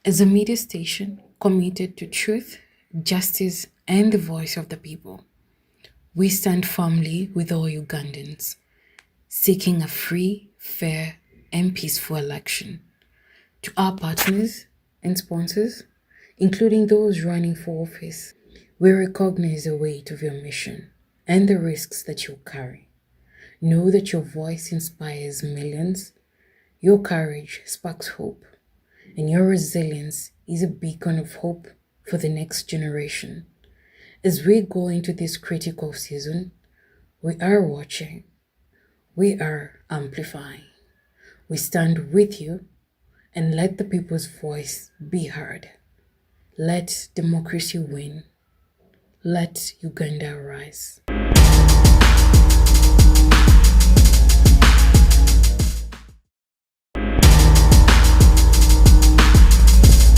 As a media station committed to truth, justice, and the voice of the people, we stand firmly with all Ugandans, seeking a free, fair, and peaceful election. To our partners and sponsors, including those running for office, we recognize the weight of your mission and the risks that you carry. Know that your voice inspires millions, your courage sparks hope, and your resilience is a beacon of hope for the next generation. As we go into this critical season, we are watching, we are amplifying. We stand with you and let the people's voice be heard. Let democracy win. Let Uganda rise.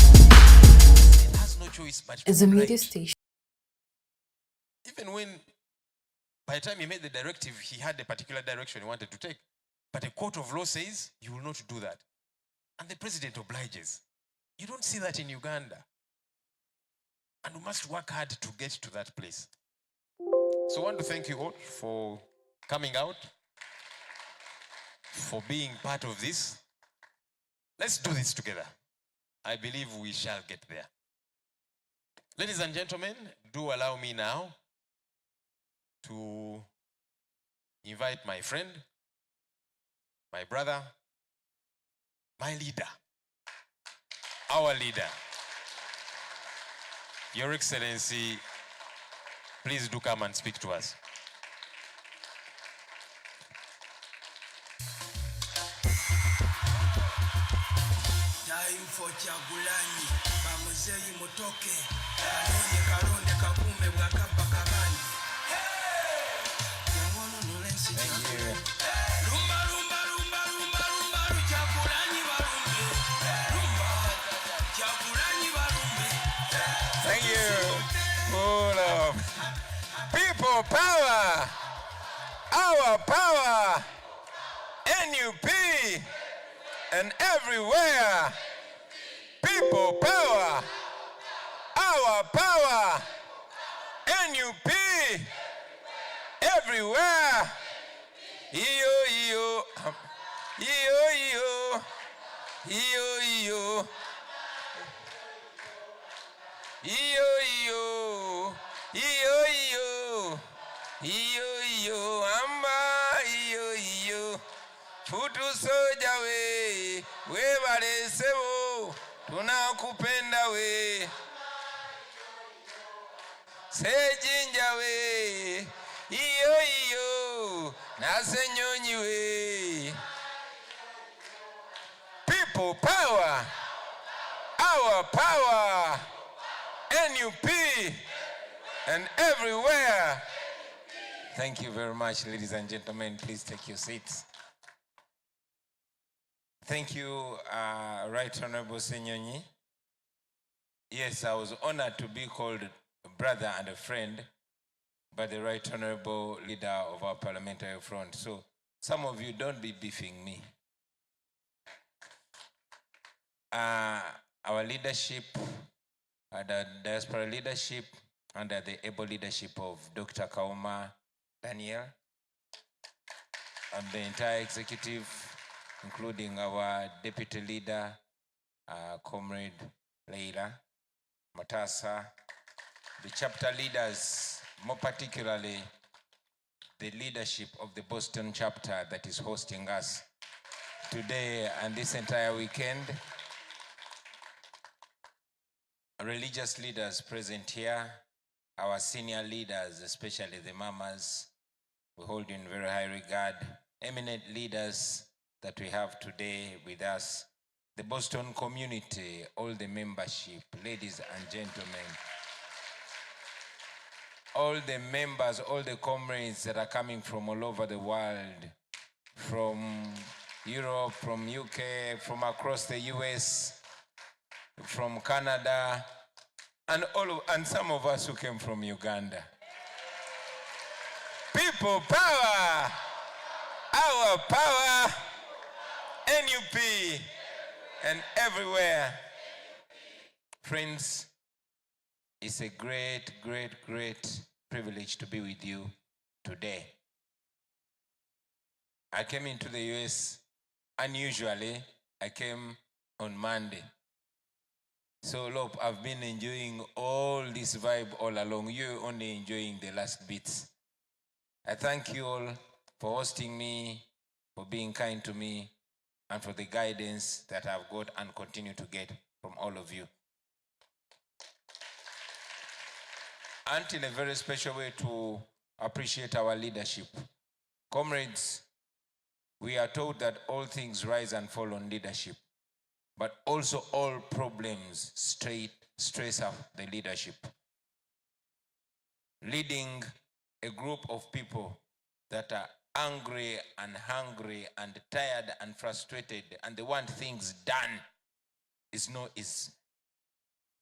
It has no choice but to As a comply. media station, Even when, by the time he made the directive, he had a particular direction he wanted to take. But a court of law says you will not do that. And the president obliges. You don't see that in Uganda. And we must work hard to get to that place. So I want to thank you all for coming out, for being part of this. Let's do this together. I believe we shall get there. Ladies and gentlemen, do allow me now to invite my friend, my brother, my leader, our leader. Your Excellency, please do come and speak to us. Time for Chagulani, Bamuzei Motoke, Kalonde Kakume Wakapa Kabani. Thank you. Rumba, rumba, rumba, rumba, rumba, Chagulani Barumbe. Rumba, Chagulani Barumbe. Thank you. Full of people power, our power, NUP, and everywhere. People power, our power, NUP, everywhere. Iyo, iyo, iyo, iyo, iyo, iyo. Iyo, iyo, iyo, iyo, iyo, iyo, amba, iyo, iyo. Futu soja we balesebo, tunakupenda we. Sejinja we, iyo, iyo, nasenyonyi we. People power, our power. NUP and everywhere. Thank you very much, ladies and gentlemen. Please take your seats. Thank you, Right Honorable Senyonyi. Yes, I was honored to be called a brother and a friend by the Right Honorable leader of our parliamentary front. So some of you don't be beefing me. Our leadership, the diaspora leadership, under the able leadership of Dr. Kauma Daniel, and the entire executive, including our deputy leader, Comrade Leila Matasa, the chapter leaders, more particularly the leadership of the Boston chapter that is hosting us today and this entire weekend, religious leaders present here, our senior leaders, especially the mamas, we hold in very high regard, eminent leaders that we have today with us, the Boston community, all the membership, ladies and gentlemen, all the members, all the comrades that are coming from all over the world, from Europe, from UK, from across the US, from Canada, and some of us who came from Uganda. People power, our power, NUP, and everywhere. Friends, it's a great, great, great privilege to be with you today. I came into the US unusually. I came on Monday. So, look, I've been enjoying all this vibe all along. You're only enjoying the last bits. I thank you all for hosting me, for being kind to me, and for the guidance that I've got and continue to get from all of you. And in a very special way to appreciate our leadership. Comrades, we are told that all things rise and fall on leadership, but also all problems stress up the leadership. Leading a group of people that are angry and hungry and tired and frustrated and they want things done is not easy.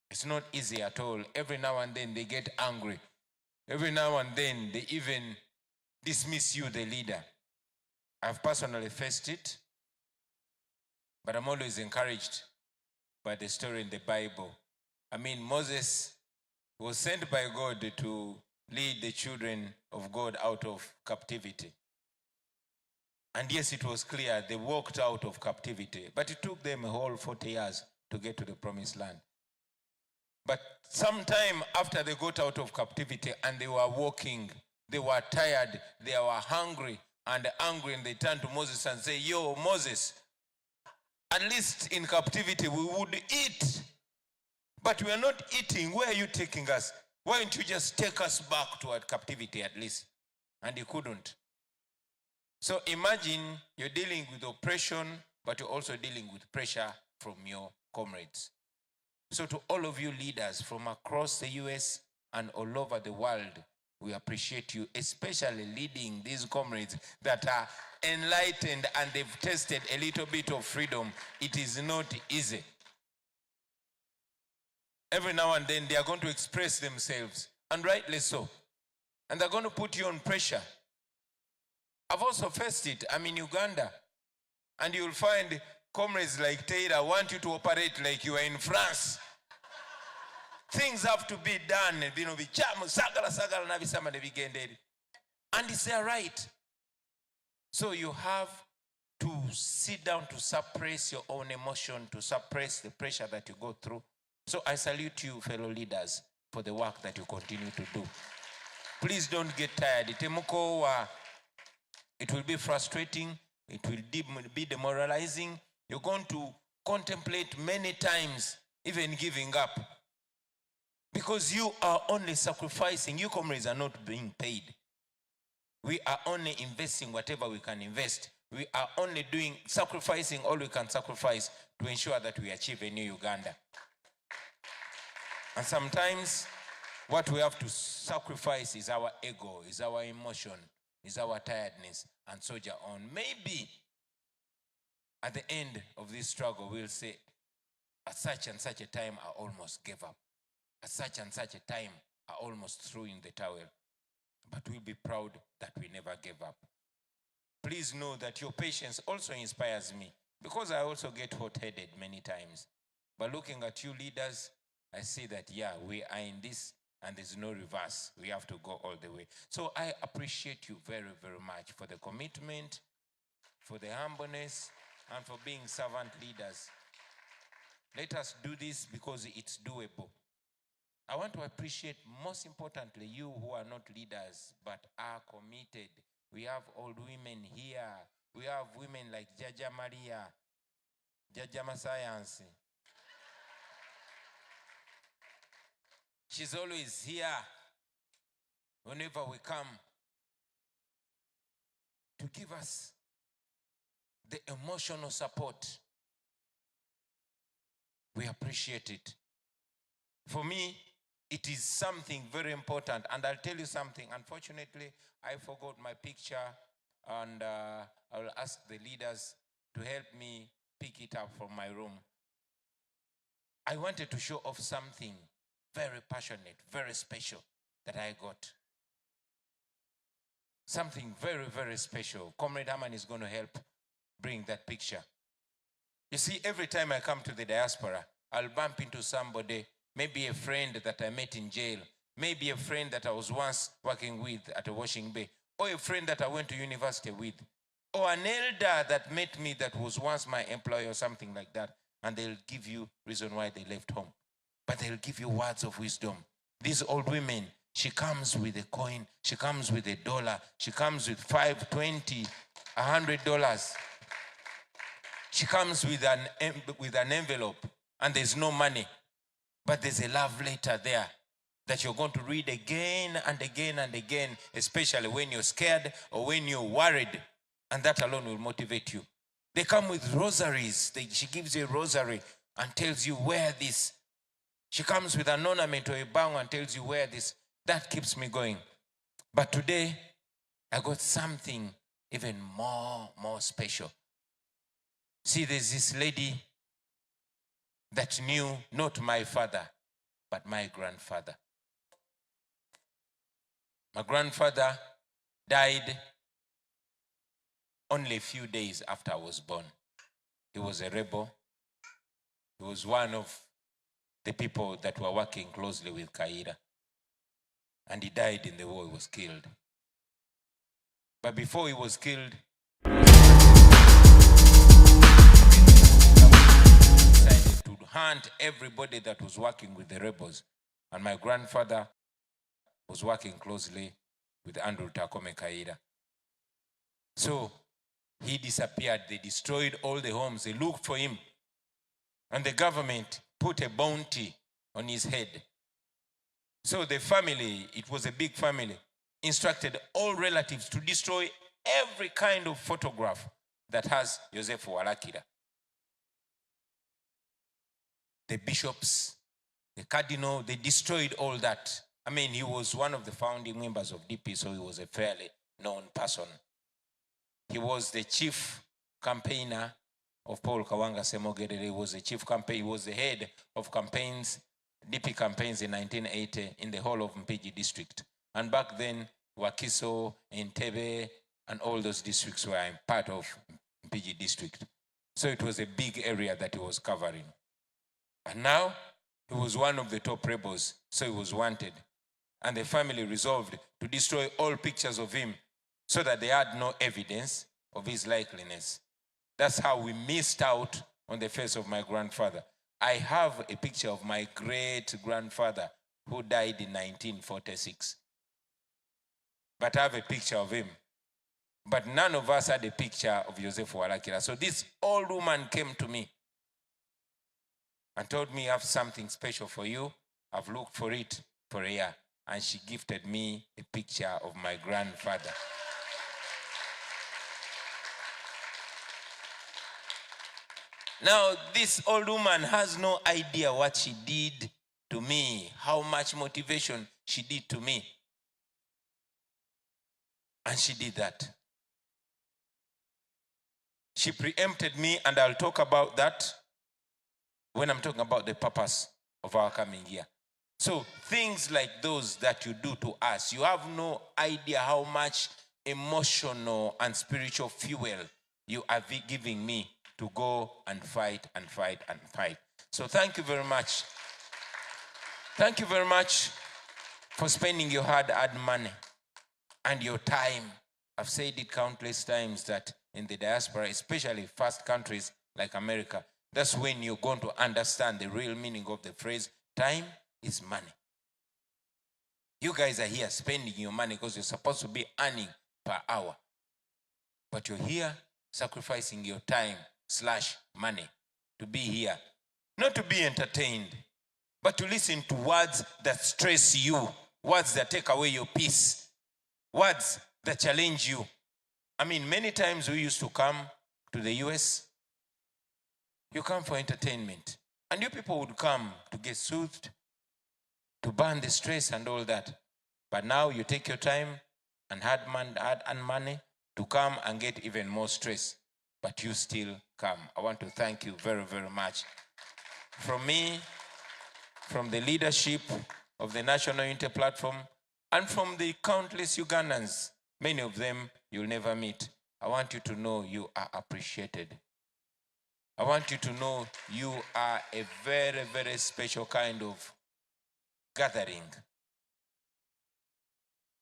It's not easy at all. Every now and then they get angry. Every now and then they even dismiss you, the leader. I've personally faced it, but I'm always encouraged by the story in the Bible. I mean, Moses was sent by God to lead the children of God out of captivity. And yes, it was clear they walked out of captivity, but it took them a whole 40 years to get to the promised land. But sometime after they got out of captivity and they were walking, they were tired, they were hungry and angry, and they turned to Moses and say, yo, Moses, at least in captivity we would eat, but we are not eating. Where are you taking us? Why don't you just take us back to our captivity at least? And he couldn't. So imagine you're dealing with oppression, but you're also dealing with pressure from your comrades. So to all of you leaders from across the US and all over the world, we appreciate you, especially leading these comrades that are enlightened and they've tasted a little bit of freedom. It is not easy. Every now and then they are going to express themselves, and rightly so. And they're going to put you on pressure. I've also faced it. I'm in Uganda. And you'll find comrades like Taylor want you to operate like you are in France. Things have to be done. And it's their right. So you have to sit down to suppress your own emotion, to suppress the pressure that you go through. So I salute you, fellow leaders, for the work that you continue to do. Please don't get tired. It will be frustrating. It will be demoralizing. You're going to contemplate many times, even giving up. Because you are only sacrificing. You comrades are not being paid. We are only investing whatever we can invest. We are only sacrificing all we can sacrifice to ensure that we achieve a new Uganda. And sometimes what we have to sacrifice is our ego, is our emotion, is our tiredness, and soldier on. Maybe at the end of this struggle, we'll say, at such and such a time, I almost gave up. At such and such a time, I almost threw in the towel. But we'll be proud that we never gave up. Please know that your patience also inspires me, because I also get hot-headed many times. But looking at you leaders, I see that, yeah, we are in this and there's no reverse. We have to go all the way. So I appreciate you very, very much for the commitment, for the humbleness, and for being servant leaders. Let us do this because it's doable. I want to appreciate, most importantly, you who are not leaders but are committed. We have old women here. We have women like Jaja Maria, Jaja Masayansi. She's always here whenever we come to give us the emotional support. We appreciate it. For me, it is something very important. And I'll tell you something. Unfortunately, I forgot my picture, and I will ask the leaders to help me pick it up from my room. I wanted to show off something very passionate, very special that I got. Something very, very special. Comrade Haman is going to help bring that picture. You see, every time I come to the diaspora, I'll bump into somebody maybe a friend that I met in jail, maybe a friend that I was once working with at a washing bay, or a friend that I went to university with, or an elder that met me that was once my employer or something like that, and they'll give you reason why they left home. But they'll give you words of wisdom. These old women, she comes with a coin, she comes with $1, she comes with $5, $20, $100. She comes with an envelope, and there's no money, but there's a love letter there that you're going to read again and again and again, especially when you're scared or when you're worried, and that alone will motivate you. They come with rosaries. She gives you a rosary and tells you, wear this. She comes with an ornament or a bang and tells you, wear this. That keeps me going. But today, I got something even more special. See, there's this lady that knew not my father, but my grandfather. My grandfather died only a few days after I was born. He was a rebel. He was one of the people that were working closely with Kaira. And he died in the war. He was killed. But before he was killed, decided to hunt everybody that was working with the rebels. And my grandfather was working closely with Andrew Takome Kaira. So he disappeared. They destroyed all the homes. They looked for him. And the government put a bounty on his head. So the family, it was a big family, instructed all relatives to destroy every kind of photograph that has Joseph Walakira. The bishops, the cardinal, they destroyed all that. I mean, he was one of the founding members of DP, so he was a fairly known person. He was the chief campaigner of Paul Kawanga Semogedere. He was the chief campaign, he was the head of campaigns, DP campaigns in 1980 in the whole of Mpigi district. And back then, Wakiso, Entebbe, and all those districts were part of Mpigi district. So it was a big area that he was covering. And now, he was one of the top rebels, so he was wanted. And the family resolved to destroy all pictures of him so that they had no evidence of his likeliness. That's how we missed out on the face of my grandfather. I have a picture of my great-grandfather who died in 1946. But I have a picture of him. But none of us had a picture of Joseph Walakira. So this old woman came to me and told me, I have something special for you. I've looked for it for a year. And she gifted me a picture of my grandfather. Now, this old woman has no idea what she did to me, how much motivation she did to me. And she did that. She preempted me, and I'll talk about that when I'm talking about the purpose of our coming here. So things like those that you do to us, you have no idea how much emotional and spiritual fuel you are giving me to go and fight and fight and fight. So thank you very much. Thank you very much for spending your hard-earned money and your time. I've said it countless times that in the diaspora, especially first countries like America, that's when you're going to understand the real meaning of the phrase, time is money. You guys are here spending your money because you're supposed to be earning per hour. But you're here sacrificing your time/money to be here. Not to be entertained, but to listen to words that stress you, words that take away your peace, words that challenge you. I mean, many times we used to come to the US. You come for entertainment. And you people would come to get soothed, to burn the stress and all that. But now you take your time and hard earned money to come and get even more stress. But you still come. I want to thank you very, very much. From me, from the leadership of the National Unity Platform, and from the countless Ugandans, many of them you'll never meet, I want you to know you are appreciated. I want you to know you are a very, very special kind of gathering.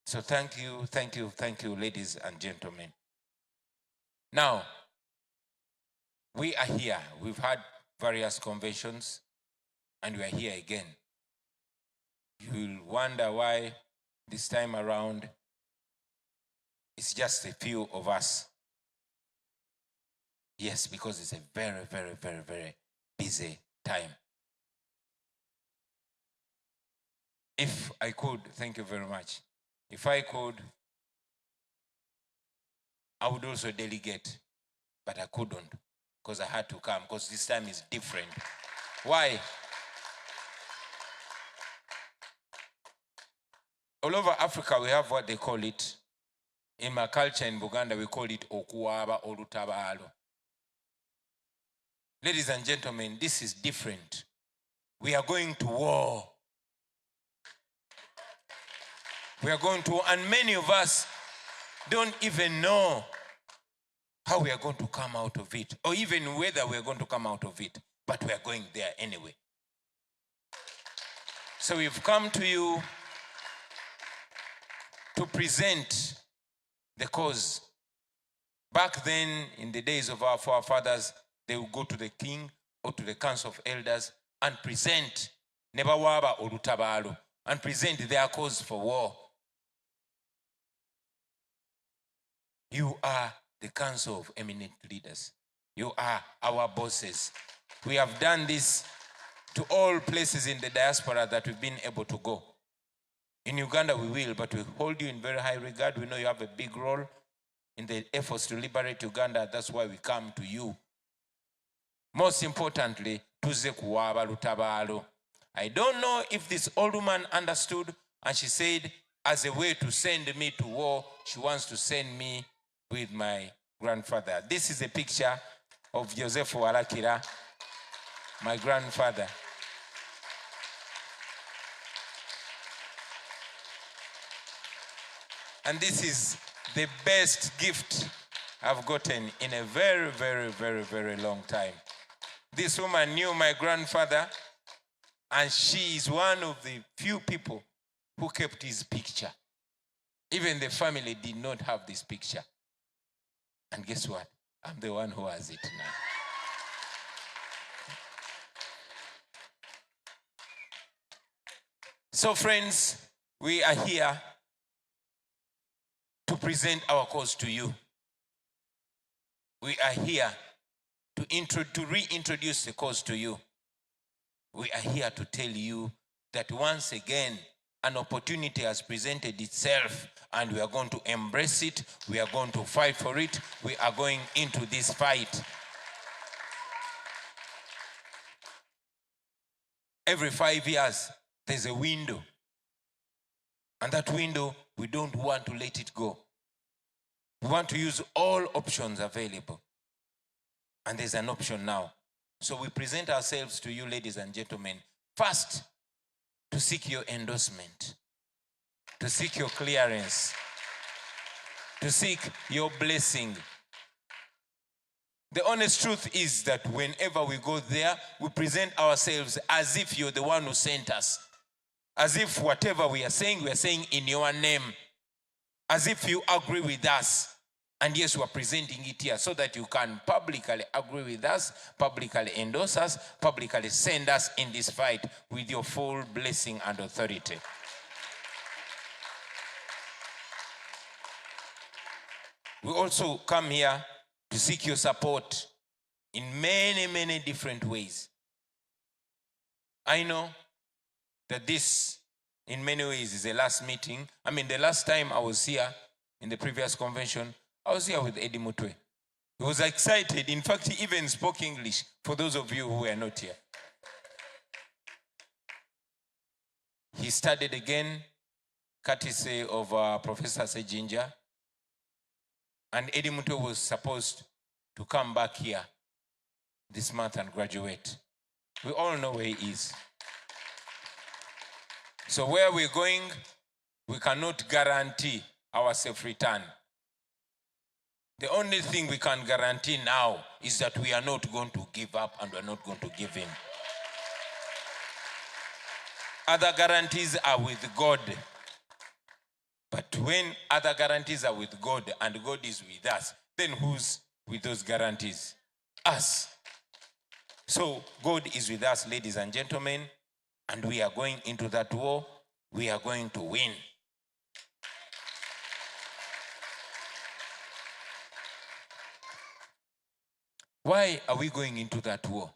So thank you, ladies and gentlemen. Now, we are here. We've had various conventions, and we are here again. You'll wonder why this time around it's just a few of us. Yes, because it's a very, very, very, very busy time. If I could, thank you very much. If I could, I would also delegate, but I couldn't because I had to come because this time is different. Why? All over Africa, we have what they call it. In my culture in Uganda, we call it okuwaba olutabalo. Ladies and gentlemen, this is different. We are going to war. We are going to war, and many of us don't even know how we are going to come out of it, or even whether we are going to come out of it, but we are going there anyway. So we've come to you to present the cause. Back then, in the days of our forefathers, they would go to the king or to the council of elders and present nebawaba olutabalo and present their cause for war. You are the council of eminent leaders. You are our bosses. We have done this to all places in the diaspora that we've been able to go. In Uganda we will, but we hold you in very high regard. We know you have a big role in the efforts to liberate Uganda. That's why we come to you. Most importantly, tuze kuwaba lutabalo. I don't know if this old woman understood, and she said, as a way to send me to war, she wants to send me with my grandfather. This is a picture of Joseph Walakira, my grandfather. And this is the best gift I've gotten in a very, very, very, very long time. This woman knew my grandfather, and she is one of the few people who kept his picture. Even the family did not have this picture. And guess what? I'm the one who has it now. So friends, we are here to present our cause to you. We are here to reintroduce the cause to you. We are here to tell you that once again, an opportunity has presented itself, and we are going to embrace it. We are going to fight for it. We are going into this fight. Every 5 years, there's a window. And that window, we don't want to let it go. We want to use all options available. And there's an option now. So we present ourselves to you, ladies and gentlemen, first, to seek your endorsement, to seek your clearance, to seek your blessing. The honest truth is that whenever we go there, we present ourselves as if you're the one who sent us. As if whatever we are saying in your name. As if you agree with us. And yes, we are presenting it here so that you can publicly agree with us, publicly endorse us, publicly send us in this fight with your full blessing and authority. We also come here to seek your support in many, many different ways. I know that this, in many ways, is the last meeting. I mean, the last time I was here in the previous convention, I was here with Eddie Mutwe. He was excited. In fact, he even spoke English, for those of you who were not here. He studied again, courtesy of Professor Sejinja. And Eddie Mutwe was supposed to come back here this month and graduate. We all know where he is. So where we're going, we cannot guarantee our safe return. The only thing we can guarantee now is that we are not going to give up and we are not going to give in. Other guarantees are with God. But when other guarantees are with God and God is with us, then who's with those guarantees? Us. So God is with us, ladies and gentlemen, and we are going into that war. We are going to win. Why are we going into that war?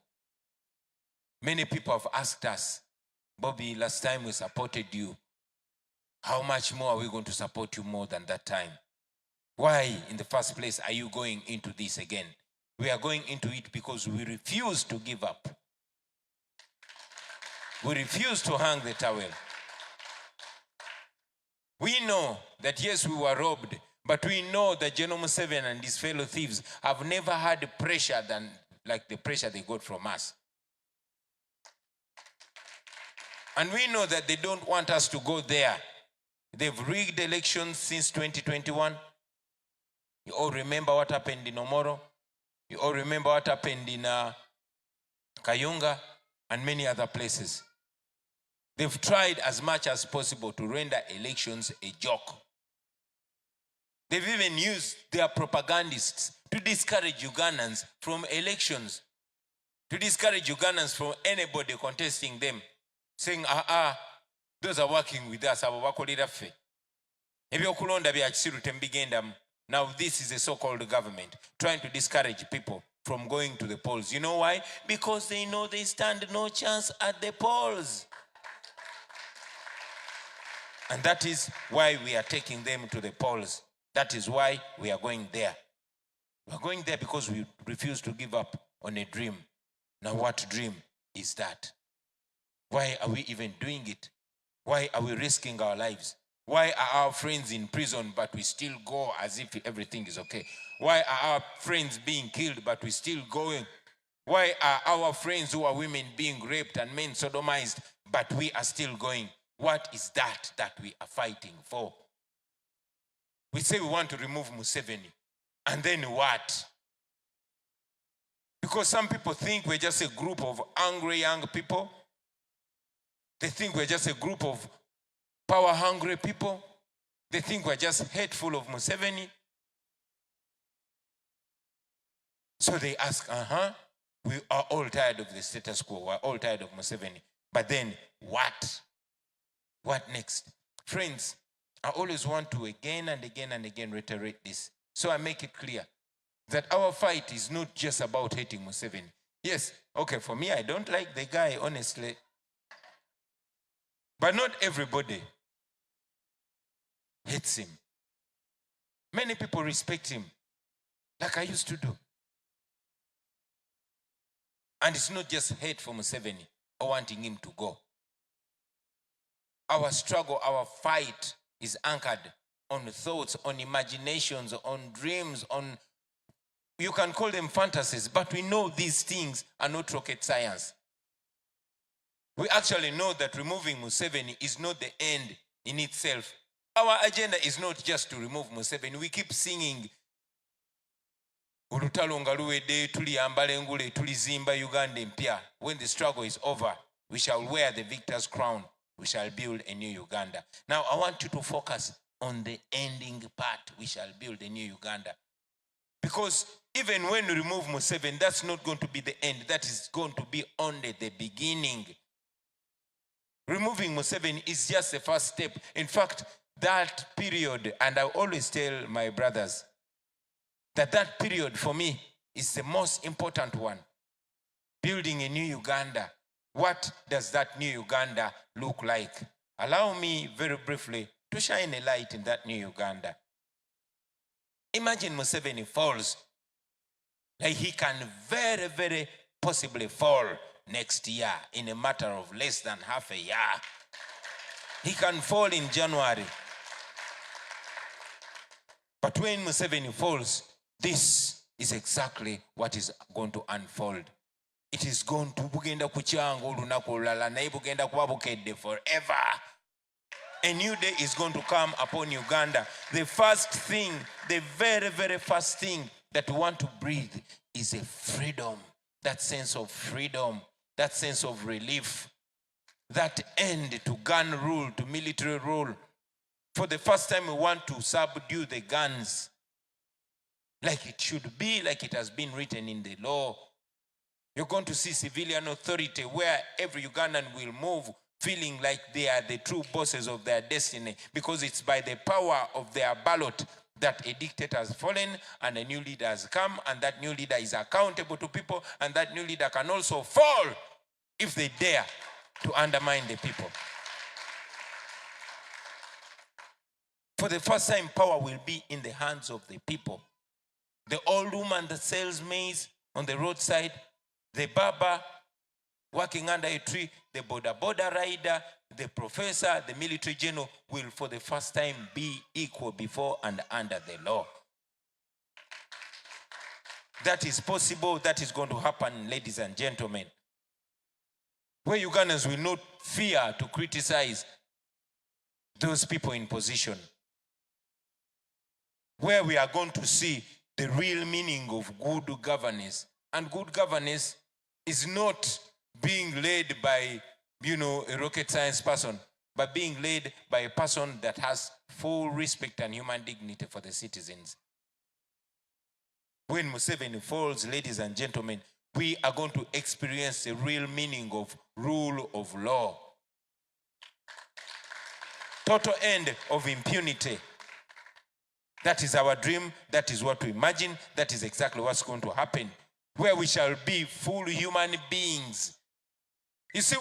Many people have asked us, Bobby, last time we supported you. How much more are we going to support you more than that time? Why, in the first place, are you going into this again? We are going into it because we refuse to give up. We refuse to hang the towel. We know that, yes, we were robbed, but we know that General Museveni and his fellow thieves have never had pressure than like the pressure they got from us. And we know that they don't want us to go there. They've rigged elections since 2021. You all remember what happened in Omoro. You all remember what happened in Kayunga and many other places. They've tried as much as possible to render elections a joke. They've even used their propagandists to discourage Ugandans from elections, to discourage Ugandans from anybody contesting them, saying, those are working with us, abo bakolera ffe. Ebyokulonda bya kisiru tembigendamu. Now this is a so-called government trying to discourage people from going to the polls. You know why? Because they know they stand no chance at the polls. And that is why we are taking them to the polls. That is why we are going there. We are going there because we refuse to give up on a dream. Now what dream is that? Why are we even doing it? Why are we risking our lives? Why are our friends in prison but we still go as if everything is okay? Why are our friends being killed but we still going? Why are our friends who are women being raped and men sodomized but we are still going? What is that we are fighting for? We say we want to remove Museveni. And then what? Because some people think we're just a group of angry young people. They think we're just a group of power-hungry people. They think we're just hateful of Museveni. So they ask, we are all tired of the status quo. We're all tired of Museveni. But then what? What next? Friends, I always want to again and again and again reiterate this. So I make it clear that our fight is not just about hating Museveni. Yes, okay, for me, I don't like the guy, honestly. But not everybody hates him. Many people respect him, like I used to do. And it's not just hate for Museveni or wanting him to go. Our struggle, our fight is anchored on thoughts, on imaginations, on dreams, on, you can call them fantasies, but we know these things are not rocket science. We actually know that removing Museveni is not the end in itself. Our agenda is not just to remove Museveni. We keep singing, Olutalo nga luwedde tuliyambala engule tulizimba Uganda empya. When the struggle is over, we shall wear the victor's crown. We shall build a new Uganda. Now, I want you to focus on the ending part. We shall build a new Uganda. Because even when we remove Museveni, that's not going to be the end. That is going to be only the beginning. Removing Museveni is just the first step. In fact, that period, and I always tell my brothers, that period for me is the most important one. Building a new Uganda. What does that new Uganda look like? Allow me very briefly to shine a light in that new Uganda. Imagine Museveni falls. Like he can very, very possibly fall next year in a matter of less than half a year. He can fall in January. But when Museveni falls, this is exactly what is going to unfold. It is going to bugenda kuchanga olunaku olulala naye bugenda kuba bukedde forever. A new day is going to come upon Uganda. The first thing, the very, very first thing that we want to breathe is a freedom. That sense of freedom, that sense of relief. that end to gun rule, to military rule. For the first time, we want to subdue the guns like it should be, like it has been written in the law. You're going to see civilian authority where every Ugandan will move feeling like they are the true bosses of their destiny, because it's by the power of their ballot that a dictator has fallen and a new leader has come, and that new leader is accountable to people, and that new leader can also fall if they dare to undermine the people. For the first time, power will be in the hands of the people. The old woman that sells maize on the roadside, the barber working under a tree, the border rider, the professor, the military general will for the first time be equal before and under the law. That is possible. That is going to happen, ladies and gentlemen. Where Ugandans will not fear to criticize those people in position. Where we are going to see the real meaning of good governance. And good governance is not being led by, a rocket science person, but being led by a person that has full respect and human dignity for the citizens. When Museveni falls, ladies and gentlemen, we are going to experience the real meaning of rule of law. Total end of impunity. That is our dream. That is what we imagine. That is exactly what's going to happen. Where we shall be full human beings. You see,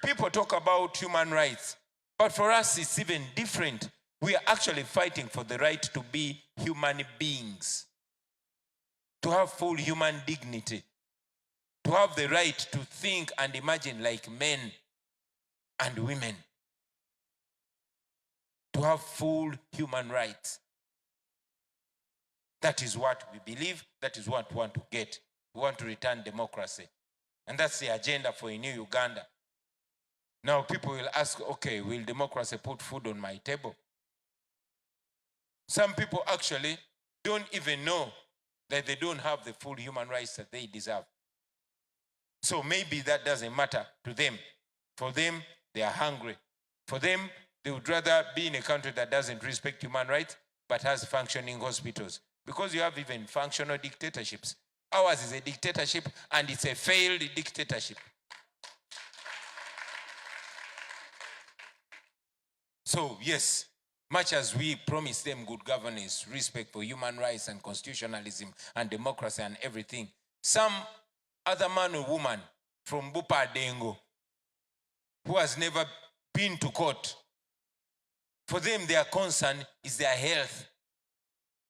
people talk about human rights, but for us it's even different. We are actually fighting for the right to be human beings, to have full human dignity, to have the right to think and imagine like men and women, to have full human rights. That is what we believe. That is what we want to get. We want to return democracy. And that's the agenda for a new Uganda. Now people will ask, okay, will democracy put food on my table? Some people actually don't even know that they don't have the full human rights that they deserve. So maybe that doesn't matter to them. For them, they are hungry. For them, they would rather be in a country that doesn't respect human rights but has functioning hospitals. Because you have even functional dictatorships. Ours is a dictatorship, and it's a failed dictatorship. So yes, much as we promise them good governance, respect for human rights and constitutionalism and democracy and everything, some other man or woman from Bupa Dengo who has never been to court, for them their concern is their health.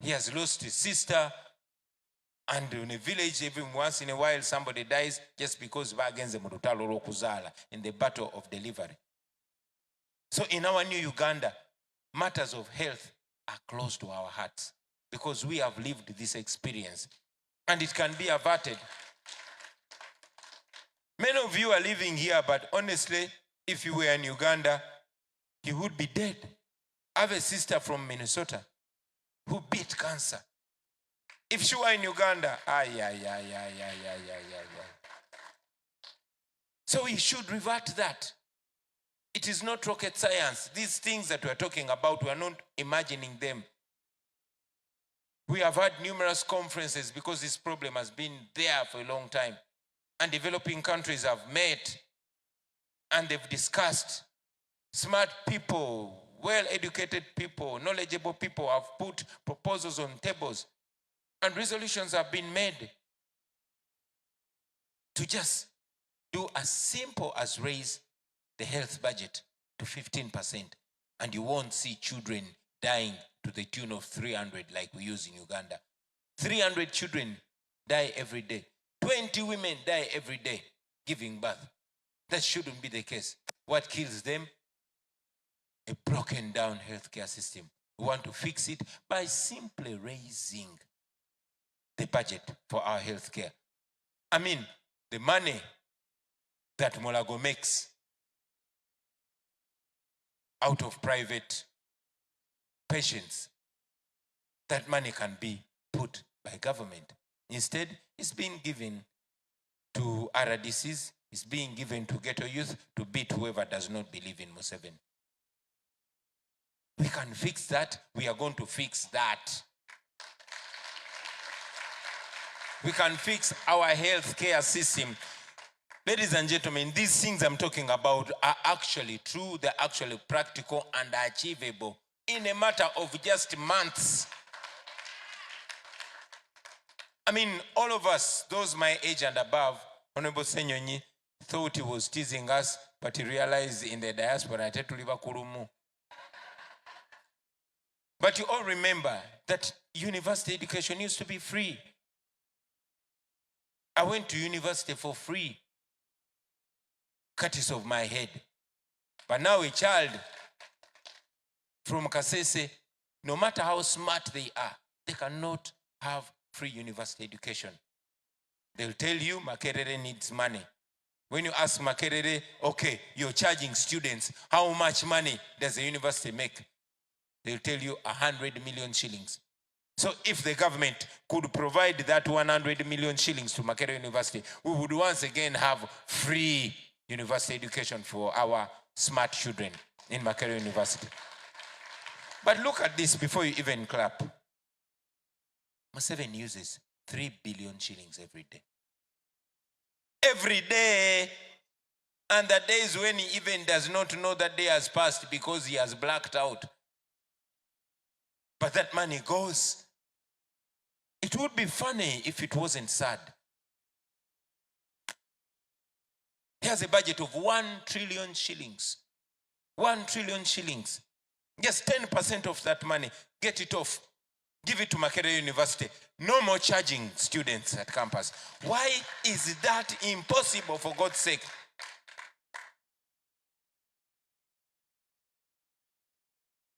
He has lost his sister, and in a village, even once in a while, somebody dies just because in the battle of delivery. So in our new Uganda, matters of health are close to our hearts because we have lived this experience, and it can be averted. Many of you are living here, but honestly, if you were in Uganda, you would be dead. I have a sister from Minnesota who beat cancer. If she were in Uganda, So we should revert that. It is not rocket science. These things that we're talking about, we're not imagining them. We have had numerous conferences because this problem has been there for a long time. And developing countries have met and they've discussed. Smart people, well-educated people, knowledgeable people have put proposals on tables, and resolutions have been made to just do as simple as raise the health budget to 15%, and you won't see children dying to the tune of 300 like we use in Uganda. 300 children die every day. 20 women die every day giving birth. That shouldn't be the case. What kills them? A broken down healthcare system. We want to fix it by simply raising the budget for our healthcare. I mean, the money that Molago makes out of private patients, that money can be put by government. Instead, it's being given to RDCs, is being given to ghetto youth to beat whoever does not believe in Museveni. We can fix that. We are going to fix that. We can fix our healthcare system. Ladies and gentlemen, these things I'm talking about are actually true, they're actually practical and achievable in a matter of just months. I mean, all of us, those my age and above, Honorable Senyonyi thought he was teasing us, but he realized in the diaspora, but you all remember that university education used to be free. I went to university for free, courtesy of my head. But now a child from Kasese, no matter how smart they are, they cannot have free university education. They'll tell you Makerere needs money. When you ask Makerere, okay, you're charging students, how much money does the university make? They'll tell you 100 million shillings. So if the government could provide that 100 million shillings to Makerere University, we would once again have free university education for our smart children in Makerere University. But look at this before you even clap. Museveni uses 3 billion shillings every day. Every day. And the days when he even does not know that day has passed because he has blacked out. But that money goes. It would be funny if it wasn't sad. He has a budget of 1 trillion shillings. 1 trillion shillings. Just 10% of that money, get it off. Give it to Makerere University. No more charging students at campus. Why is that impossible, for God's sake?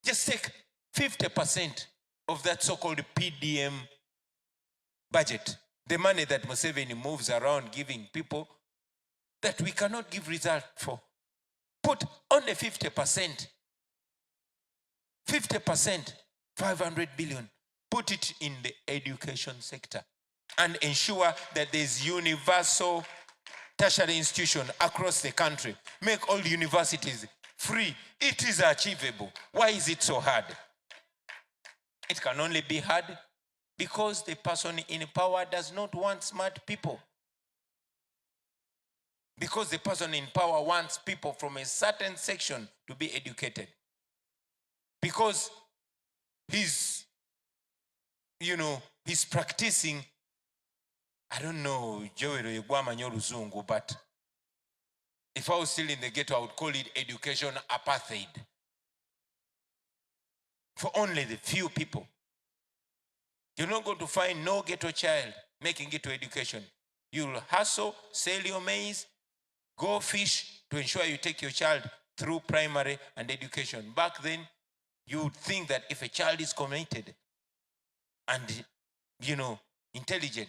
Just take 50% of that so-called PDM budget, the money that Museveni moves around giving people that we cannot give result for. Put only 50%. 50%, 500 billion. Put it in the education sector and ensure that there's universal tertiary institution across the country. Make all universities free. It is achievable. Why is it so hard? It can only be hard because the person in power does not want smart people. Because the person in power wants people from a certain section to be educated. Because he's practicing, I don't know, but if I was still in the ghetto, I would call it education apartheid. For only the few people. You're not going to find no ghetto child making it to education. You'll hustle, sell your maize, go fish to ensure you take your child through primary and education. Back then, you would think that if a child is committed and, intelligent,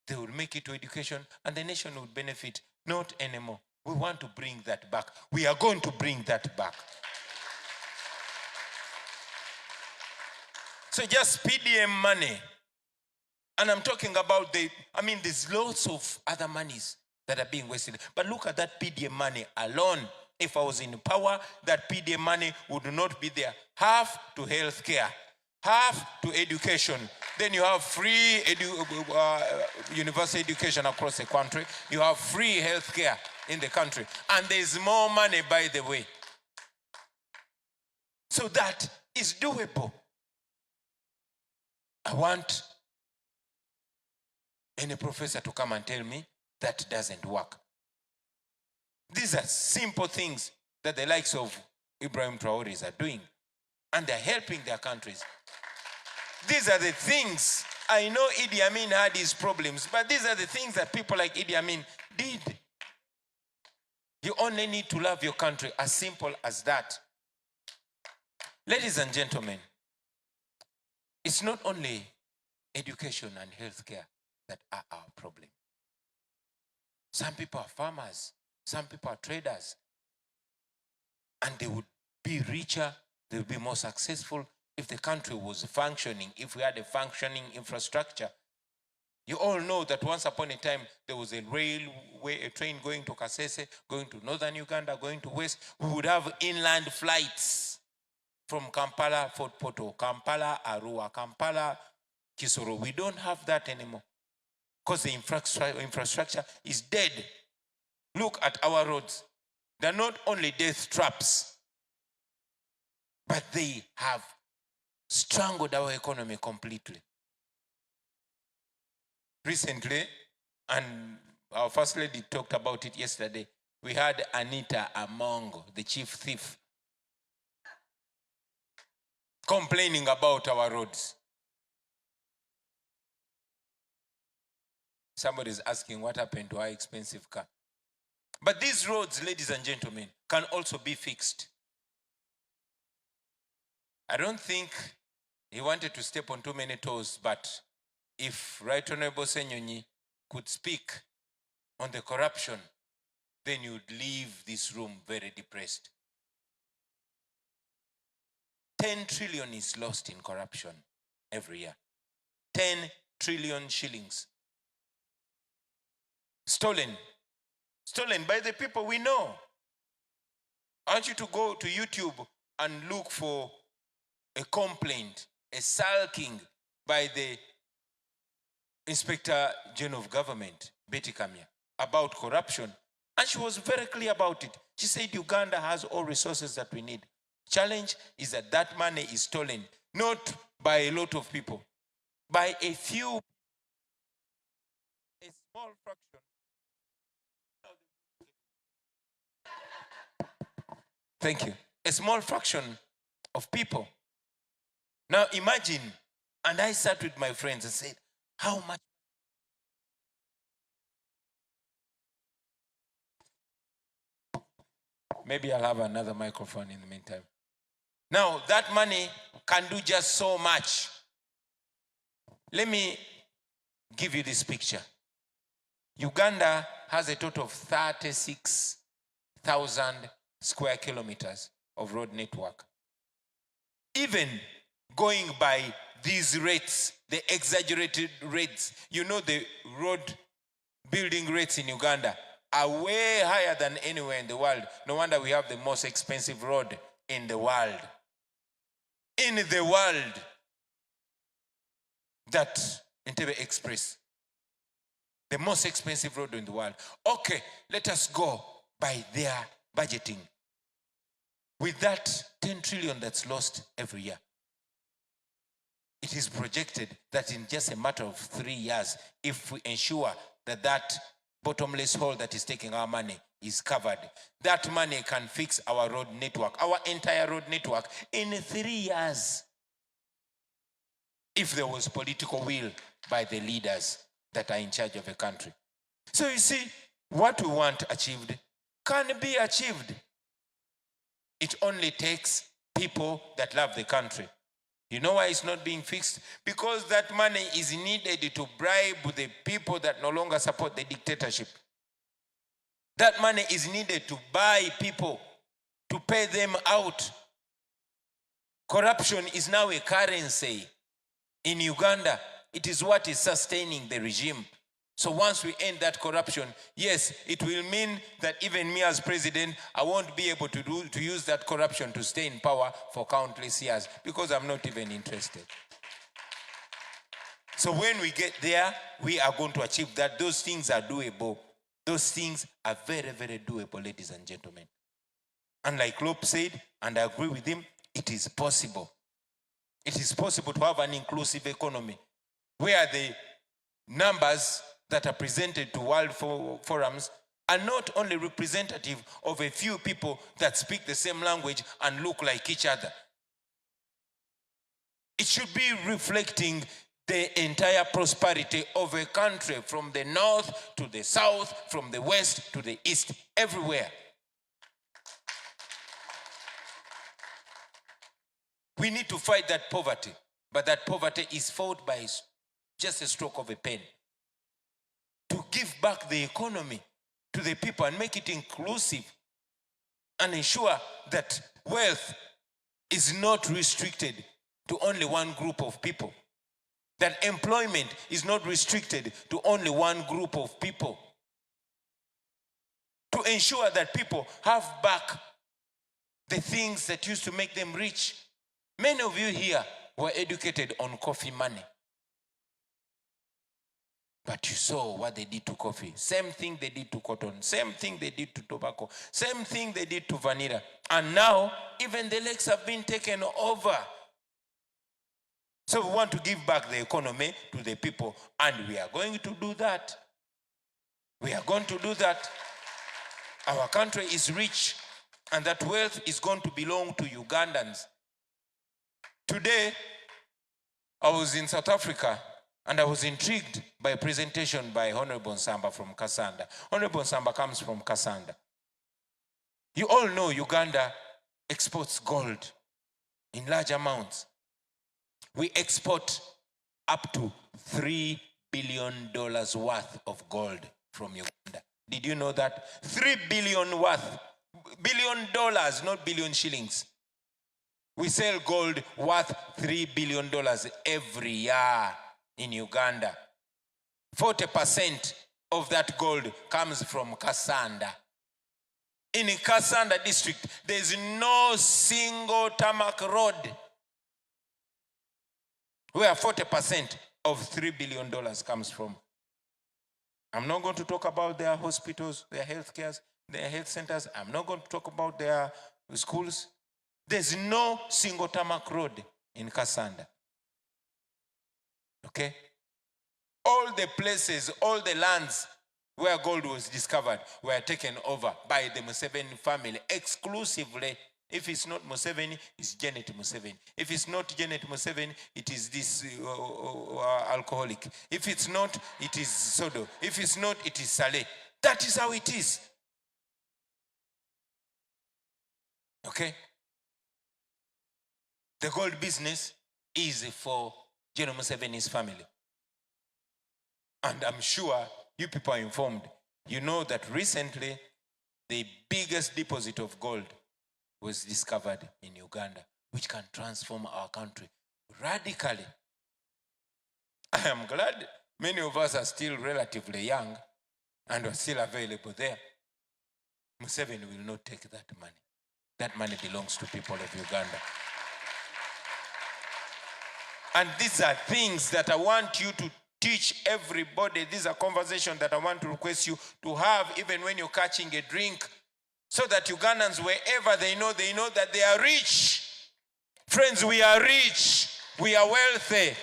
they will make it to education and the nation would benefit. Not anymore. We want to bring that back. We are going to bring that back. So just PDM money. And I'm talking about there's lots of other monies that are being wasted. But look at that PDM money alone. If I was in power, that PDM money would not be there. Half to healthcare, half to education. Then you have free university education across the country. You have free healthcare in the country. And there's more money, by the way. So that is doable. I want any professor to come and tell me that doesn't work. These are simple things that the likes of Ibrahim Traore's are doing. And they're helping their countries. These are the things. I know Idi Amin had his problems, but these are the things that people like Idi Amin did. You only need to love your country, as simple as that. Ladies and gentlemen, it's not only education and healthcare that are our problem. Some people are farmers. Some people are traders. And they would be richer, they would be more successful if the country was functioning, if we had a functioning infrastructure. You all know that once upon a time, there was a railway, a train going to Kasese, going to northern Uganda, going to west. We would have inland flights from Kampala, Fort Portal, Kampala, Arua, Kampala, Kisoro. We don't have that anymore because the infrastructure is dead. Look at our roads. They're not only death traps, but they have strangled our economy completely. Recently, and our First Lady talked about it yesterday, we had Anita Amongo, the chief thief, complaining about our roads. Somebody's asking what happened to our expensive car. But these roads, ladies and gentlemen, can also be fixed. I don't think he wanted to step on too many toes, but if Right Honorable Senyonyi could speak on the corruption, then you'd leave this room very depressed. 10 trillion is lost in corruption every year. 10 trillion shillings. Stolen by the people we know. I want you to go to YouTube and look for a complaint, a sulking by the Inspector General of Government, Betty Kamya, about corruption. And she was very clear about it. She said Uganda has all resources that we need. Challenge is that that money is stolen, not by a lot of people, by a few, a small fraction. Thank you. A small fraction of people. Now imagine, and I sat with my friends and said, how much? Maybe I'll have another microphone in the meantime. Now that money can do just so much. Let me give you this picture. Uganda has a total of 36,000 square kilometers of road network. Even going by these rates, the exaggerated rates, you know the road building rates in Uganda are way higher than anywhere in the world. No wonder we have the most expensive road in the world. In the world, that Entebbe Express, the most expensive road in the world. Okay, let us go by their budgeting. With that 10 trillion that's lost every year, it is projected that in just a matter of 3 years, if we ensure that that bottomless hole that is taking our money is covered, that money can fix our road network, our entire road network, in 3 years. If there was political will by the leaders that are in charge of a country. So you see, what we want achieved can be achieved. It only takes people that love the country. You know why it's not being fixed? Because that money is needed to bribe the people that no longer support the dictatorship. That money is needed to buy people, to pay them out. Corruption is now a currency in Uganda. It is what is sustaining the regime. So once we end that corruption, yes, it will mean that even me as president, I won't be able to use that corruption to stay in power for countless years because I'm not even interested. So when we get there, we are going to achieve that. Those things are doable. Those things are very, very doable, ladies and gentlemen. And like Lope said, and I agree with him, it is possible. It is possible to have an inclusive economy where the numbers that are presented to world forums are not only representative of a few people that speak the same language and look like each other. It should be reflecting the entire prosperity of a country from the north to the south, from the west to the east, everywhere. We need to fight that poverty, but that poverty is fought by just a stroke of a pen. To give back the economy to the people and make it inclusive and ensure that wealth is not restricted to only one group of people. That employment is not restricted to only one group of people. To ensure that people have back the things that used to make them rich. Many of you here were educated on coffee money. But you saw what they did to coffee. Same thing they did to cotton. Same thing they did to tobacco. Same thing they did to vanilla. And now, even the lakes have been taken over. So we want to give back the economy to the people. And we are going to do that. We are going to do that. Our country is rich. And that wealth is going to belong to Ugandans. Today, I was in South Africa. And I was intrigued by a presentation by Honorable Nsamba from Kasanda. Honorable Nsamba comes from Kasanda. You all know Uganda exports gold in large amounts. We export up to $3 billion worth of gold from Uganda. Did you know that? $3 billion worth. $1 billion, not billion shillings. We sell gold worth $3 billion every year. In Uganda, 40% of that gold comes from Kasanda. In Kasanda district, there is no single tarmac road where 40% of $3 billion comes from. I'm not going to talk about their hospitals, their health cares, their health centers. I'm not going to talk about their schools. There's no single tarmac road in Kasanda. Okay? All the places, all the lands where gold was discovered were taken over by the Museveni family exclusively. If it's not Museveni, it's Janet Museveni. If it's not Janet Museveni, it is this alcoholic. If it's not, it is Sodo. If it's not, it is Saleh. That is how it is. Okay? The gold business is for General Museveni's family. And I'm sure you people are informed. You know that recently, the biggest deposit of gold was discovered in Uganda, which can transform our country radically. I am glad many of us are still relatively young and are still available there. Museveni will not take that money. That money belongs to people of Uganda. And these are things that I want you to teach everybody. These are conversations that I want to request you to have even when you're catching a drink, so that Ugandans, wherever they know that they are rich. Friends, we are rich. We are wealthy.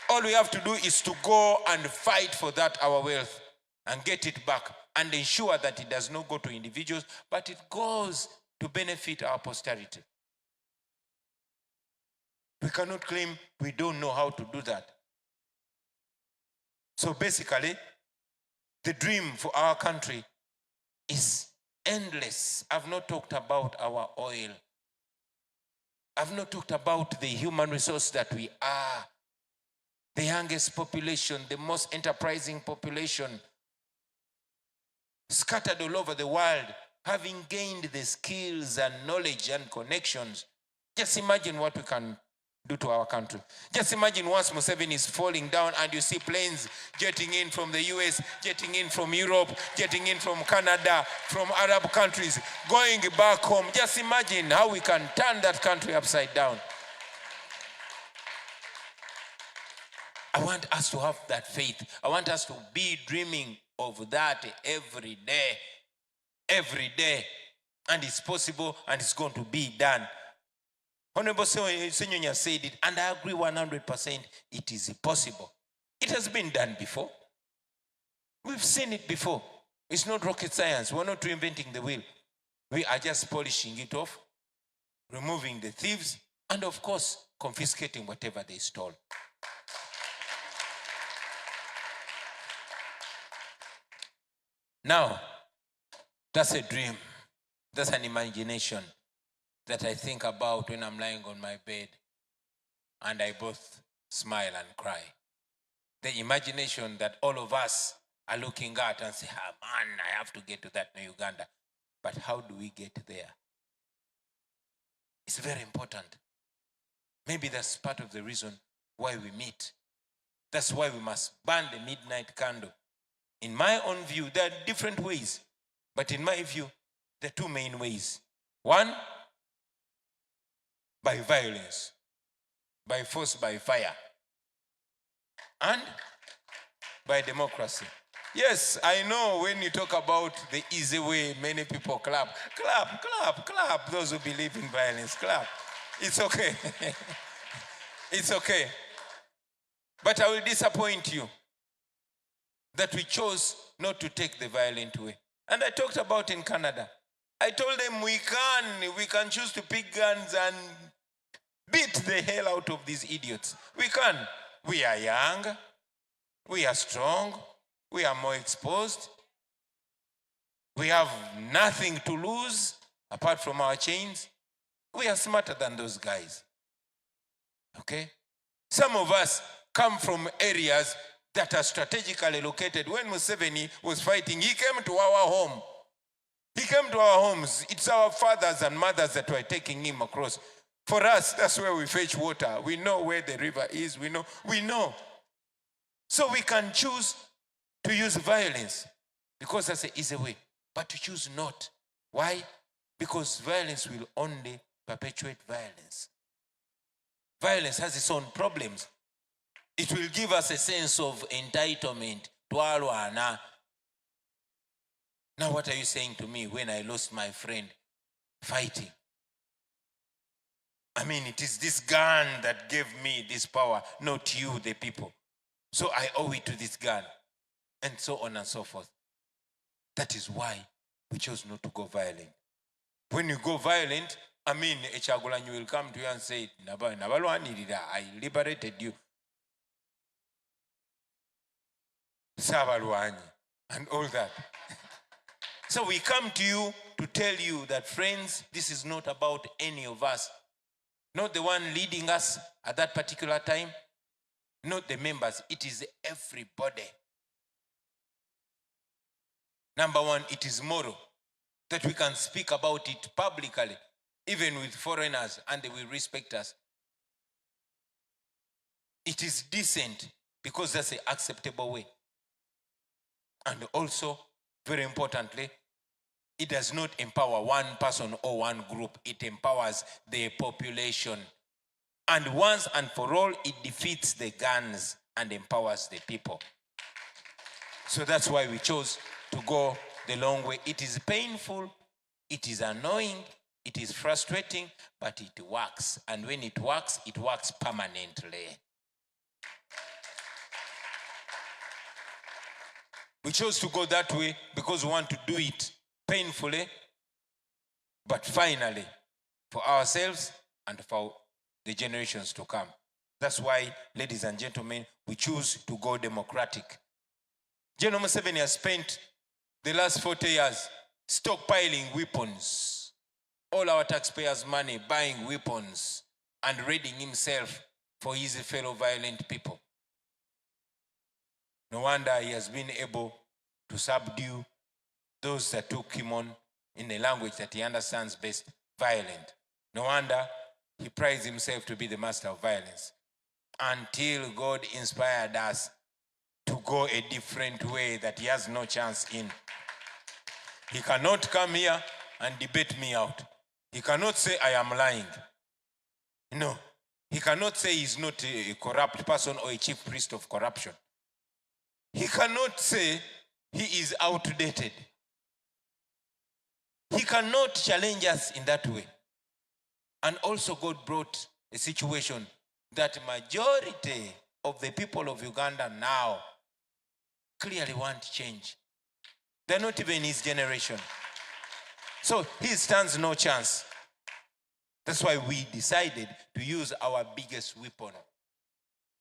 All we have to do is to go and fight for that, our wealth, and get it back, and ensure that it does not go to individuals, but it goes to benefit our posterity. We cannot claim we don't know how to do that. So basically, the dream for our country is endless. I've not talked about our oil. I've not talked about the human resource that we are. The youngest population, the most enterprising population, scattered all over the world, having gained the skills and knowledge and connections. Just imagine what we can do to our country. Just imagine once Museveni is falling down and you see planes jetting in from the US, jetting in from Europe, jetting in from Canada, from Arab countries, going back home. Just imagine how we can turn that country upside down. I want us to have that faith. I want us to be dreaming of that every day. Every day. And it's possible and it's going to be done. Honorable Senyonya said it, and I agree 100%. It is possible. It has been done before. We've seen it before. It's not rocket science. We're not reinventing the wheel. We are just polishing it off, removing the thieves, and of course, confiscating whatever they stole. Now, that's a dream. That's an imagination that I think about when I'm lying on my bed and I both smile and cry. The imagination that all of us are looking at and say, man, I have to get to that New Uganda. But how do we get there? It's very important. Maybe that's part of the reason why we meet. That's why we must burn the midnight candle. In my own view, there are different ways, but in my view, there are two main ways. One, by violence, by force, by fire, and by democracy. Yes, I know when you talk about the easy way, many people clap. Clap, clap, clap. Those who believe in violence, clap. It's okay. It's okay. But I will disappoint you that we chose not to take the violent way. And I talked about in Canada. I told them we can choose to pick guns and beat the hell out of these idiots. We can. We are young. We are strong. We are more exposed. We have nothing to lose apart from our chains. We are smarter than those guys. Okay? Some of us come from areas that are strategically located. When Museveni was fighting, he came to our home. He came to our homes. It's our fathers and mothers that were taking him across. For us, that's where we fetch water. We know where the river is. We know. So we can choose to use violence because that's the easy way. But to choose not. Why? Because violence will only perpetuate violence. Violence has its own problems. It will give us a sense of entitlement. Now what are you saying to me when I lost my friend fighting? I mean, it is this gun that gave me this power, not you, the people. So I owe it to this gun. And so on and so forth. That is why we chose not to go violent. When you go violent, I mean, Echagulanyi will come to you and say, I liberated you. Sabalwanyi, and all that. So we come to you to tell you that, friends, this is not about any of us. Not the one leading us at that particular time. Not the members. It is everybody. Number one, it is moral that we can speak about it publicly, even with foreigners, and they will respect us. It is decent because that's an acceptable way. And also, very importantly, it does not empower one person or one group. It empowers the population. And once and for all, it defeats the guns and empowers the people. So that's why we chose to go the long way. It is painful, it is annoying, it is frustrating, but it works. And when it works permanently. We chose to go that way because we want to do it painfully, but finally, for ourselves and for the generations to come. That's why, ladies and gentlemen, we choose to go democratic. General Museveni has spent the last 40 years stockpiling weapons, all our taxpayers' money buying weapons and readying himself for his fellow violent people. No wonder he has been able to subdue those that took him on in a language that he understands best, violent. No wonder he prides himself to be the master of violence. Until God inspired us to go a different way that he has no chance in. He cannot come here and debate me out. He cannot say I am lying. No. He cannot say he's not a corrupt person or a chief priest of corruption. He cannot say he is outdated. He cannot challenge us in that way. And also God brought a situation that majority of the people of Uganda now clearly want change. They're not even his generation. So he stands no chance. That's why we decided to use our biggest weapon.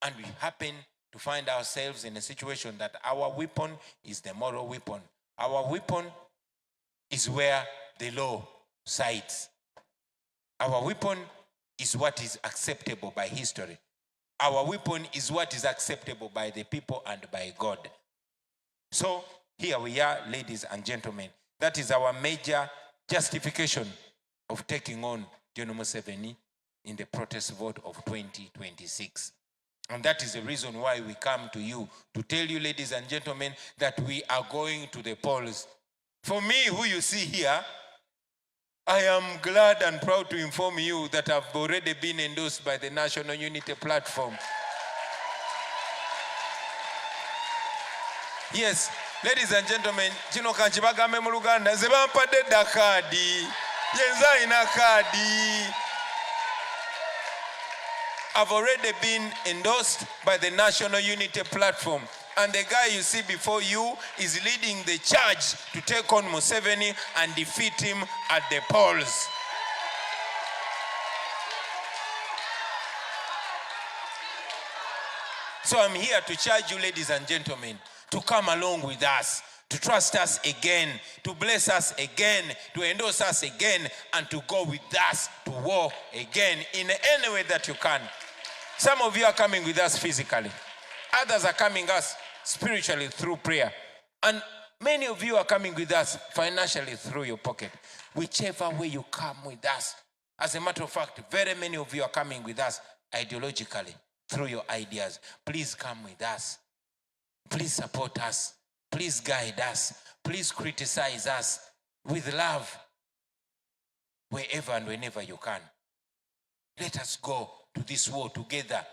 And we happen to find ourselves in a situation that our weapon is the moral weapon. Our weapon is where the law sides. Our weapon is what is acceptable by history. Our weapon is what is acceptable by the people and by God. So here we are, ladies and gentlemen. That is our major justification of taking on General Museveni in the protest vote of 2026. And that is the reason why we come to you, to tell you, ladies and gentlemen, that we are going to the polls. For me, who you see here, I am glad and proud to inform you that I've already been endorsed by the National Unity Platform. Yes, ladies and gentlemen, kino kanchibagambe mu Luganda, nze bampadde dda kaadi, yenze alina kaadi. I've already been endorsed by the National Unity Platform. And the guy you see before you is leading the charge to take on Museveni and defeat him at the polls. So I'm here to charge you, ladies and gentlemen, to come along with us, to trust us again, to bless us again, to endorse us again, and to go with us to war again in any way that you can. Some of you are coming with us physically. Others are coming us spiritually through prayer. And many of you are coming with us financially through your pocket. Whichever way you come with us. As a matter of fact, very many of you are coming with us ideologically through your ideas. Please come with us. Please support us. Please guide us. Please criticize us with love wherever and whenever you can. Let us go to this war together.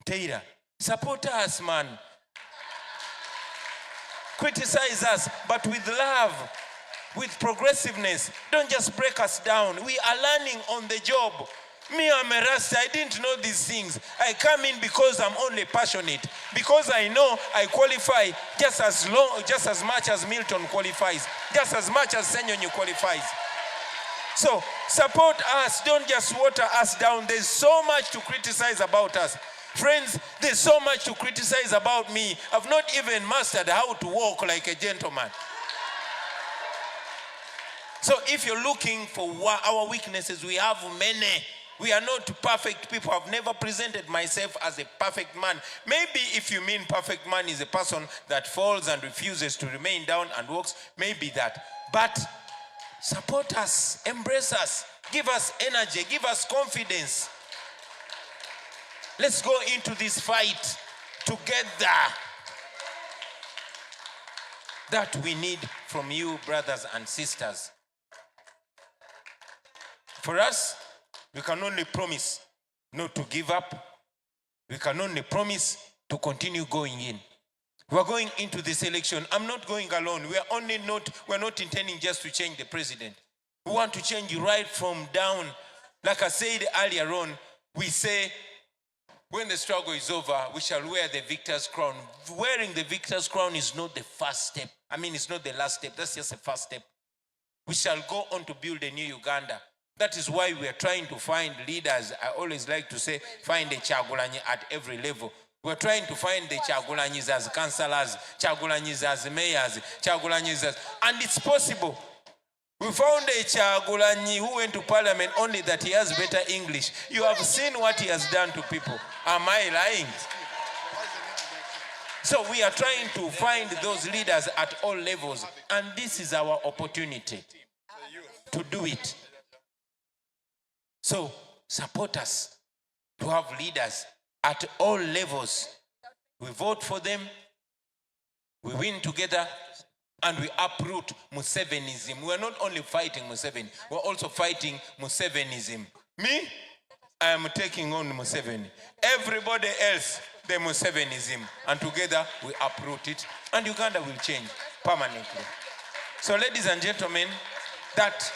Taylor, support us, man. Criticize us, but with love, with progressiveness. Don't just break us down. We are learning on the job. Me, I'm a Rasta. I didn't know these things. I come in because I'm only passionate. Because I know I qualify just as much as Milton qualifies. Just as much as Senyonyi qualifies. So, support us. Don't just water us down. There's so much to criticize about us. Friends, there's so much to criticize about me. I've not even mastered how to walk like a gentleman. So if you're looking for our weaknesses, we have many. We are not perfect people. I've never presented myself as a perfect man. Maybe if you mean perfect man is a person that falls and refuses to remain down and walks, maybe that. But support us, embrace us, give us energy, give us confidence. Let's go into this fight together. That we need from you, brothers and sisters. For us, we can only promise not to give up. We can only promise to continue going in. We're going into this election. I'm not going alone. We're not intending just to change the president. We want to change right from down. Like I said earlier on, we say, when the struggle is over, we shall wear the victor's crown. Wearing the victor's crown is not the first step. It's not the last step. That's just the first step. We shall go on to build a new Uganda. That is why we are trying to find leaders. I always like to say, find a Chagulanyi at every level. We're trying to find the Chagulanyis as councillors, Chagulanyis as mayors, Chagulanyis as... And it's possible. We found a Chagulanyi who went to parliament only that he has better English. You have seen what he has done to people. Am I lying? So we are trying to find those leaders at all levels. And this is our opportunity to do it. So support us to have leaders at all levels. We vote for them. We win together. And we uproot Musevenism. We are not only fighting Museveni, we're also fighting Musevenism. Me, I am taking on Museveni. Everybody else, the Musevenism. And together we uproot it. And Uganda will change permanently. So ladies and gentlemen, that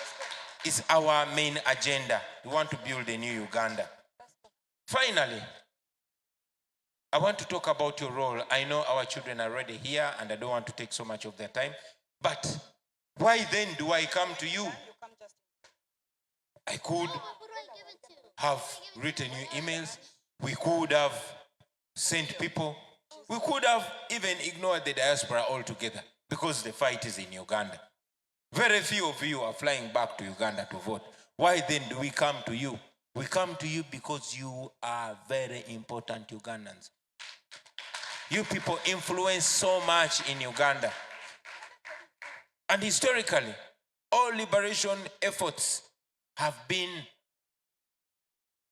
is our main agenda. We want to build a new Uganda. Finally, I want to talk about your role. I know our children are already here and I don't want to take so much of their time. But why then do I come to you? I could have written you emails. We could have sent people. We could have even ignored the diaspora altogether because the fight is in Uganda. Very few of you are flying back to Uganda to vote. Why then do we come to you? We come to you because you are very important Ugandans. You people influence so much in Uganda. And historically, all liberation efforts have been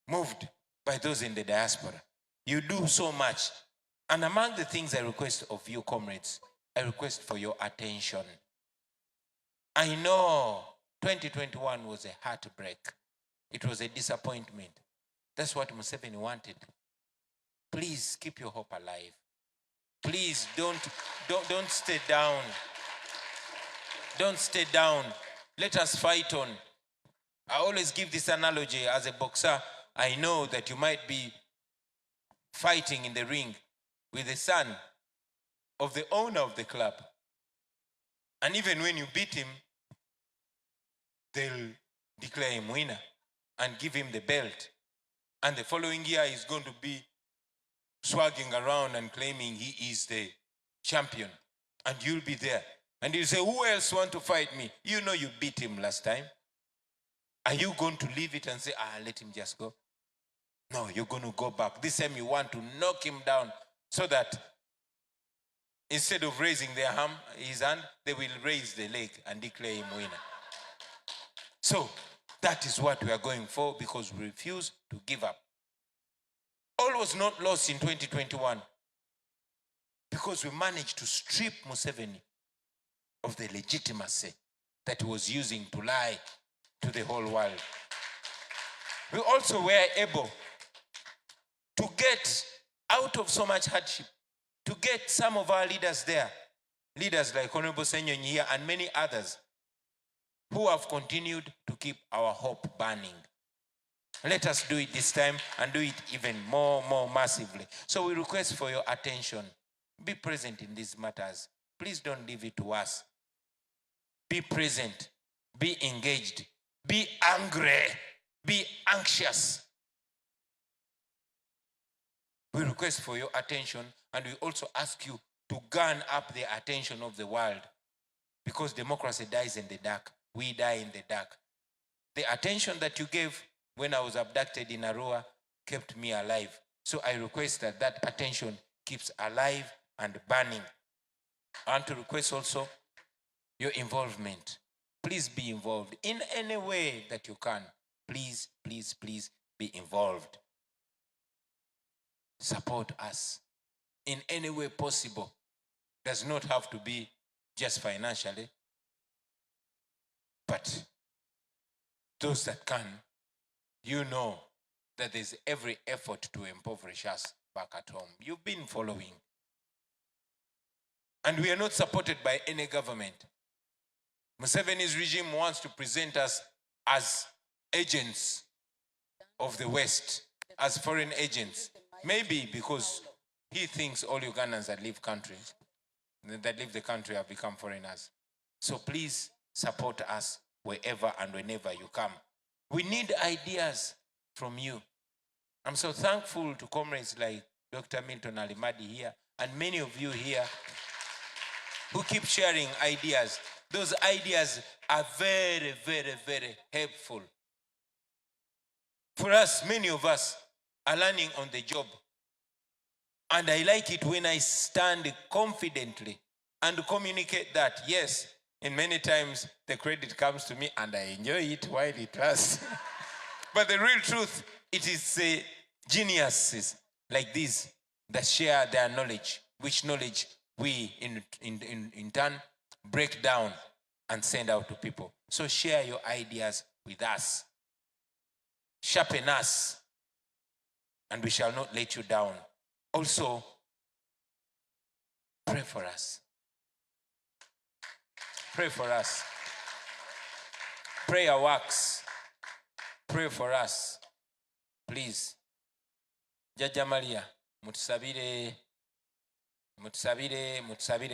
moved by those in the diaspora. You do so much. And among the things I request of you, comrades, I request for your attention. I know 2021 was a heartbreak. It was a disappointment. That's what Museveni wanted. Please keep your hope alive. Please don't stay down. Don't stay down. Let us fight on. I always give this analogy as a boxer. I know that you might be fighting in the ring with the son of the owner of the club. And even when you beat him, they'll declare him winner and give him the belt. And the following year, he's going to be swagging around and claiming he is the champion. And you'll be there. And you say, who else want to fight me? You know you beat him last time. Are you going to leave it and say, let him just go? No, you're going to go back. This time you want to knock him down so that instead of raising his hand, they will raise the leg and declare him winner. So that is what we are going for, because we refuse to give up. All was not lost in 2021 because we managed to strip Museveni of the legitimacy that he was using to lie to the whole world. We also were able to get out of so much hardship, to get some of our leaders there, leaders like Honorable Senyonyi here and many others who have continued to keep our hope burning. Let us do it this time and do it even more massively. So we request for your attention. Be present in these matters. Please don't leave it to us. Be present. Be engaged. Be angry. Be anxious. We request for your attention, and we also ask you to gun up the attention of the world, because democracy dies in the dark. We die in the dark. The attention that you gave when I was abducted in Arua kept me alive. So I request that that attention keeps alive and burning. I want to request also your involvement. Please be involved in any way that you can. Please, please, please be involved. Support us in any way possible. Does not have to be just financially, but those that can, you know that there's every effort to impoverish us back at home. You've been following. And we are not supported by any government. Museveni's regime wants to present us as agents of the West, as foreign agents. Maybe because he thinks all Ugandans that leave the country have become foreigners. So please support us wherever and whenever you come. We need ideas from you. I'm so thankful to comrades like Dr. Milton Alimadi here and many of you here who keep sharing ideas. Those ideas are very, very, very helpful. For us, many of us are learning on the job. And I like it when I stand confidently and communicate that, yes, and many times the credit comes to me and I enjoy it while it lasts. But the real truth, it is geniuses like these that share their knowledge, which knowledge we in turn break down and send out to people. So share your ideas with us. Sharpen us, and we shall not let you down. Also, pray for us. Pray for us. Prayer works. Pray for us. Please. Jaja Maria, mutusabire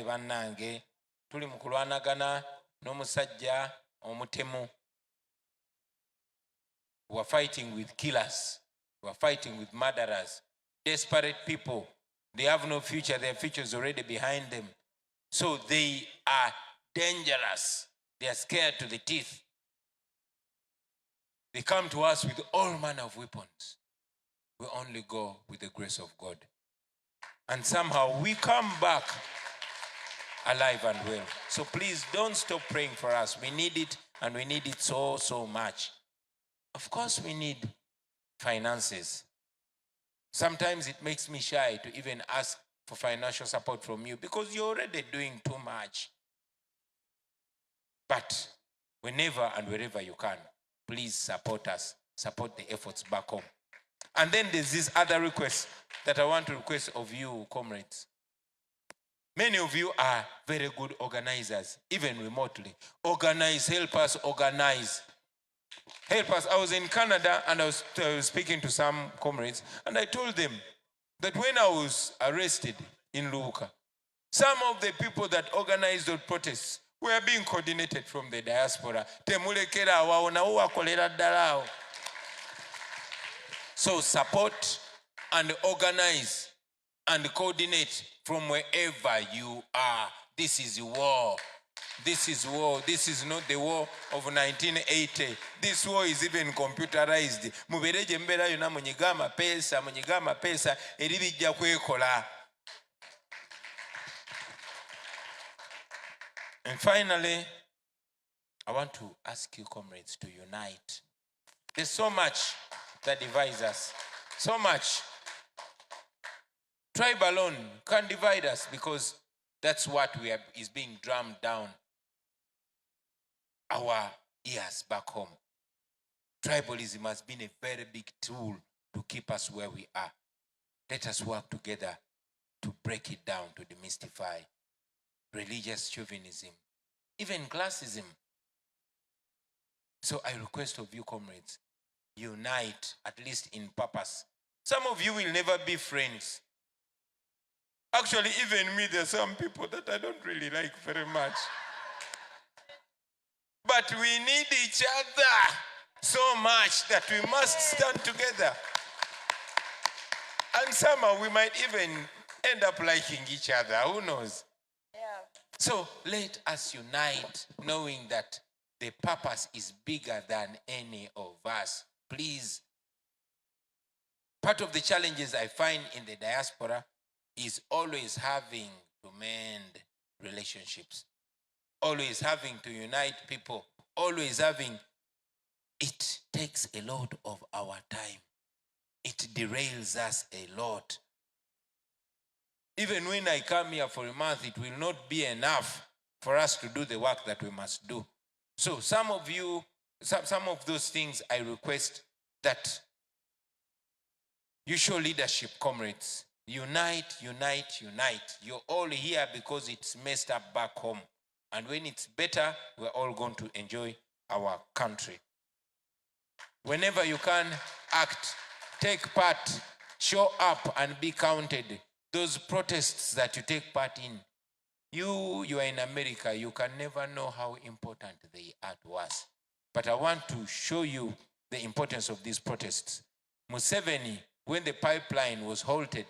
bannange. Tuli mu kulwanagana n'omusajja omutemu. We are fighting with killers. We are fighting with murderers. Desperate people. They have no future. Their future is already behind them. So they are dangerous. They are scared to the teeth. They come to us with all manner of weapons. We only go with the grace of God. And somehow we come back alive and well. So please don't stop praying for us. We need it, and we need it so much. Of course we need finances. Sometimes it makes me shy to even ask for financial support from you because you're already doing too much. But whenever and wherever you can, please support us, support the efforts back home. And then there's this other request that I want to request of you, comrades. Many of you are very good organizers, even remotely. Organize, help us organize. Help us. I was in Canada and I was speaking to some comrades and I told them that when I was arrested in Lwaki, some of the people that organized those protests were being coordinated from the diaspora. So support and organize and coordinate from wherever you are. This is war. This is war. This is not the war of 1980. This war is even computerized. Mubereje mbera yona munyigama pesa eribijja kwekola. And finally, I want to ask you, comrades, to unite. There's so much that divides us. So much. Tribe alone can't divide us because that's what is being drummed down our ears back home. Tribalism has been a very big tool to keep us where we are. Let us work together to break it down, to demystify religious chauvinism, even classism. So I request of you, comrades, unite, at least in purpose. Some of you will never be friends. Actually, even me, there are some people that I don't really like very much. But we need each other so much that we must stand together. And somehow we might even end up liking each other. Who knows? Yeah. So let us unite, knowing that the purpose is bigger than any of us. Please. Part of the challenges I find in the diaspora is always having to mend relationships, always having to unite people, always having. It takes a lot of our time. It derails us a lot. Even when I come here for a month, it will not be enough for us to do the work that we must do. So some of you, some of those things I request that you show leadership, comrades. Unite, unite, unite. You're all here because it's messed up back home. And when it's better, we're all going to enjoy our country. Whenever you can, act, take part, show up and be counted. Those protests that you take part in, you are in America, you can never know how important they are to us. But I want to show you the importance of these protests. Museveni, when the pipeline was halted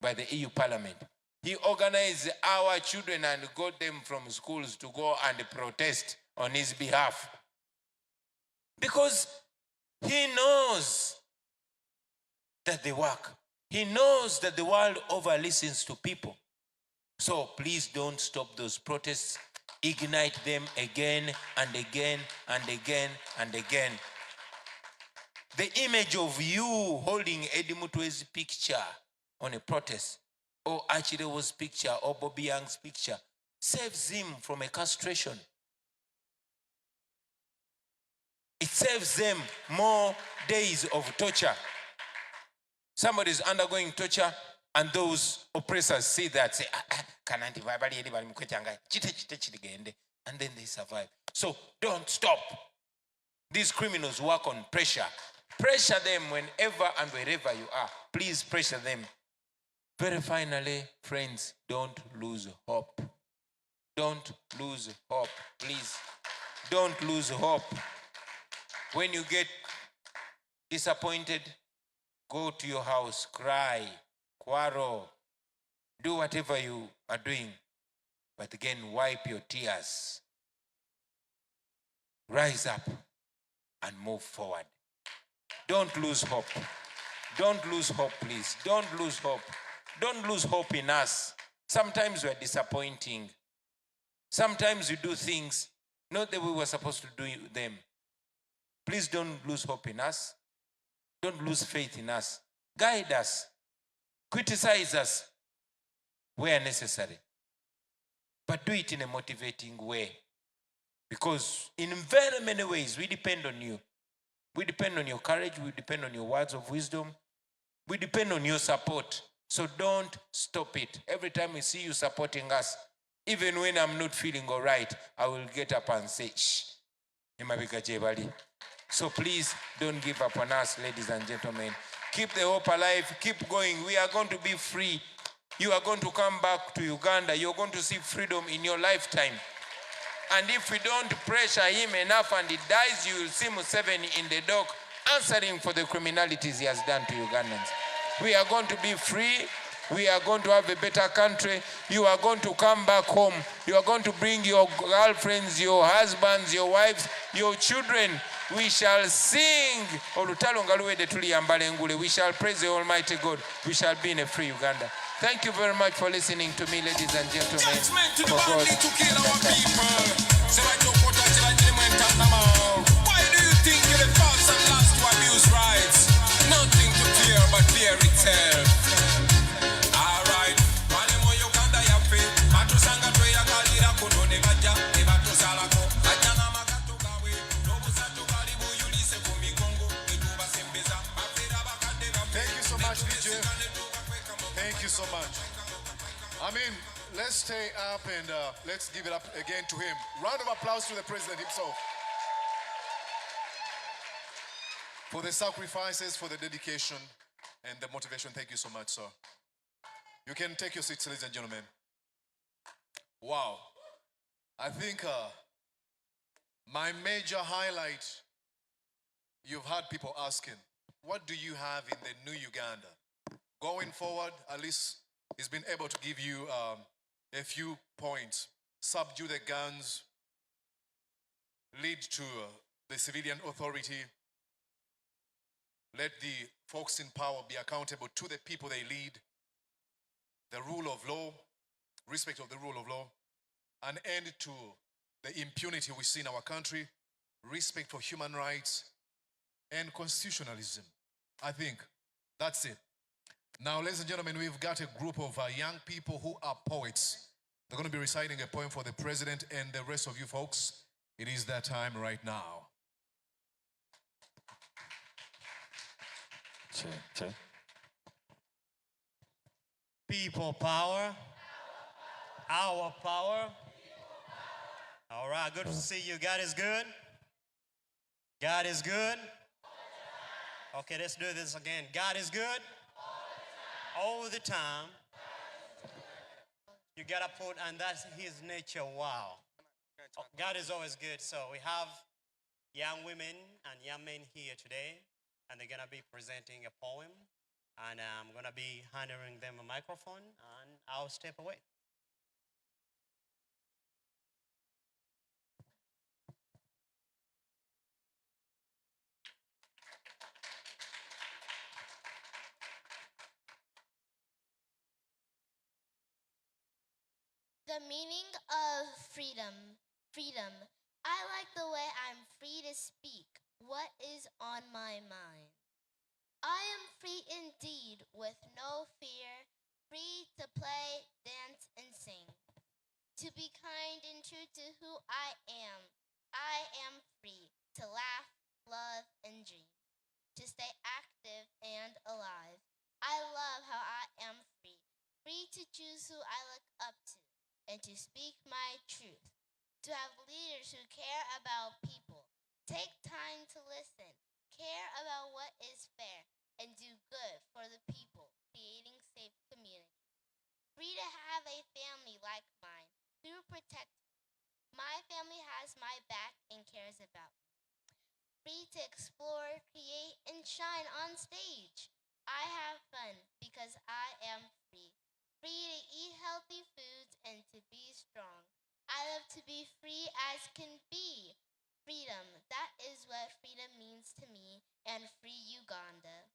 by the EU Parliament, he organized our children and got them from schools to go and protest on his behalf. Because he knows that they work. He knows that the world over listens to people. So please don't stop those protests. Ignite them again and again and again and again. The image of you holding Eddie Mutwe's picture on a protest, or Achirewo's picture, or Bobby Young's picture, saves him from a castration. It saves them more days of torture. Somebody is undergoing torture, and those oppressors see that, say, and then they survive. So don't stop. These criminals work on pressure. Pressure them whenever and wherever you are. Please pressure them. Very finally, friends, don't lose hope. Don't lose hope, please. Don't lose hope. When you get disappointed, go to your house, cry, quarrel, do whatever you are doing, but again, wipe your tears. Rise up and move forward. Don't lose hope. Don't lose hope, please. Don't lose hope. Don't lose hope in us. Sometimes we're disappointing. Sometimes we do things not the way we were supposed to do them. Please don't lose hope in us. Don't lose faith in us. guide us, criticize us where necessary, but do it in a motivating way. Because in very many ways, we depend on you. We depend on your courage, we depend on your words of wisdom, we depend on your support. So don't stop it. Every time we see you supporting us, even when I'm not feeling all right, I will get up and say, shh. So please don't give up on us, ladies and gentlemen. Keep the hope alive, keep going. We are going to be free. You are going to come back to Uganda. You're going to see freedom in your lifetime. And if we don't pressure him enough and he dies, you will see Museveni in the dock answering for the criminalities he has done to Ugandans. We are going to be free. We are going to have a better country. You are going to come back home. You are going to bring your girlfriends, your husbands, your wives, your children. We shall sing. We shall praise the Almighty God. We shall be in a free Uganda. Thank you very much for listening to me, ladies and gentlemen. Judgment to the For God. body to kill our people. Why do you think you're the first and last to abuse rights? Nothing to fear but fear itself. Alright. Malemo Uganda yafe. Matusanga tweya kalira kudone baja. Ebato salako. Ajana magato gawe. Nobusato karibu yulise kumigongo. Etuba sembeza. Afira bakade gafe. Thank you so much, DJ. Thank you so much. I mean, let's stay up and let's give it up again to him. Round of applause to the president himself. For the sacrifices, for the dedication, and the motivation. Thank you so much, sir. You can take your seats, ladies and gentlemen. Wow. I think my major highlight, you've had people asking, what do you have in the new Uganda? Going forward, at least he's been able to give you a few points. Subdue the guns, lead to the civilian authority, let the folks in power be accountable to the people they lead, the rule of law, respect of the rule of law, an end to the impunity we see in our country, respect for human rights, and constitutionalism. I think that's it. Now, ladies and gentlemen, we've got a group of young people who are poets. They're going to be reciting a poem for the president and the rest of you folks. It is that time right now. Check. People power. Our power. All right, good to see you. God is good. God is good. Okay, let's do this again. God is good. All the time. You gotta put, and that's his nature. Wow. God is always good. So we have young women and young men here today, and they're gonna be presenting a poem, and I'm gonna be handing them a microphone, and I'll step away. The meaning of freedom. Freedom. I like the way I'm free to speak what is on my mind. I am free indeed, with no fear, free to play, dance, and sing. To be kind and true to who I am. I am free to laugh, love, and dream. To stay active and alive. I love how I am free. Free to choose who I look up to. And to speak my truth, to have leaders who care about people, take time to listen, care about what is fair, and do good for the people, creating safe communities. Free to have a family like mine, who protect me. My family has my back and cares about me. Free to explore, create, and shine on stage. I have fun because I am free. Free to eat healthy foods and to be strong. I love to be free as can be. Freedom, that is what freedom means to me, and free Uganda.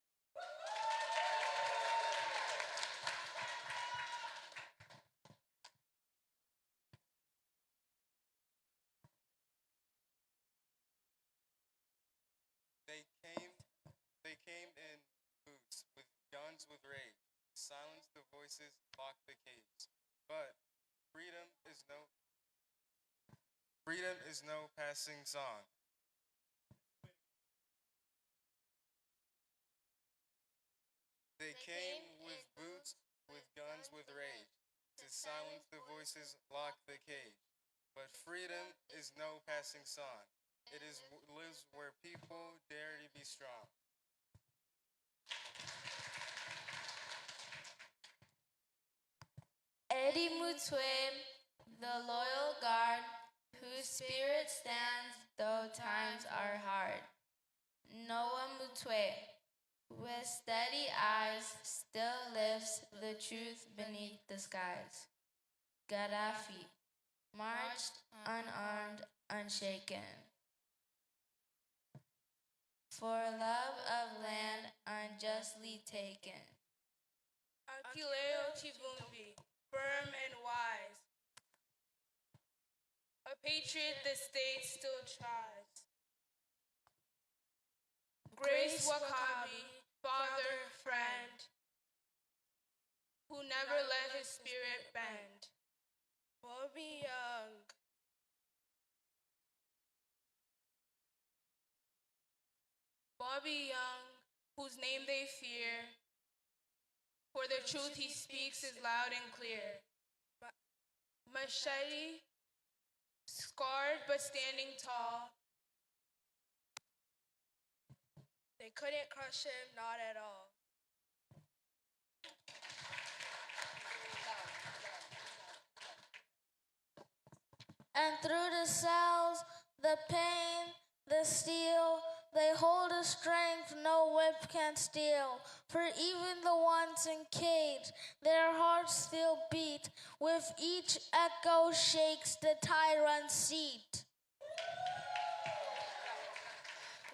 They came in boots with guns. guns with rage. Silence the voices, lock the cage. But freedom is no passing song. They came with boots, with guns with rage. To silence the voices, lock the cage. But freedom is no passing song. It lives where people dare to be strong. Eddie Mutwe, the loyal guard, whose spirit stands though times are hard. Noah Mutwe, with steady eyes, still lifts the truth beneath the skies. Gaddafi, marched unarmed, unshaken. For love of land unjustly taken. Akileo Chivumbi, firm and wise. A patriot the state still tries. Grace Wakabi, father, friend, who never let his spirit bend. Bobby Young. Bobby Young, whose name they fear, for the truth he speaks is loud and clear. Machete, scarred but standing tall. They couldn't crush him, not at all. And through the cells, the pain, the steel, they hold a strength no whip can steal. For even the ones in cage, their hearts still beat. With each echo shakes the tyrant's seat.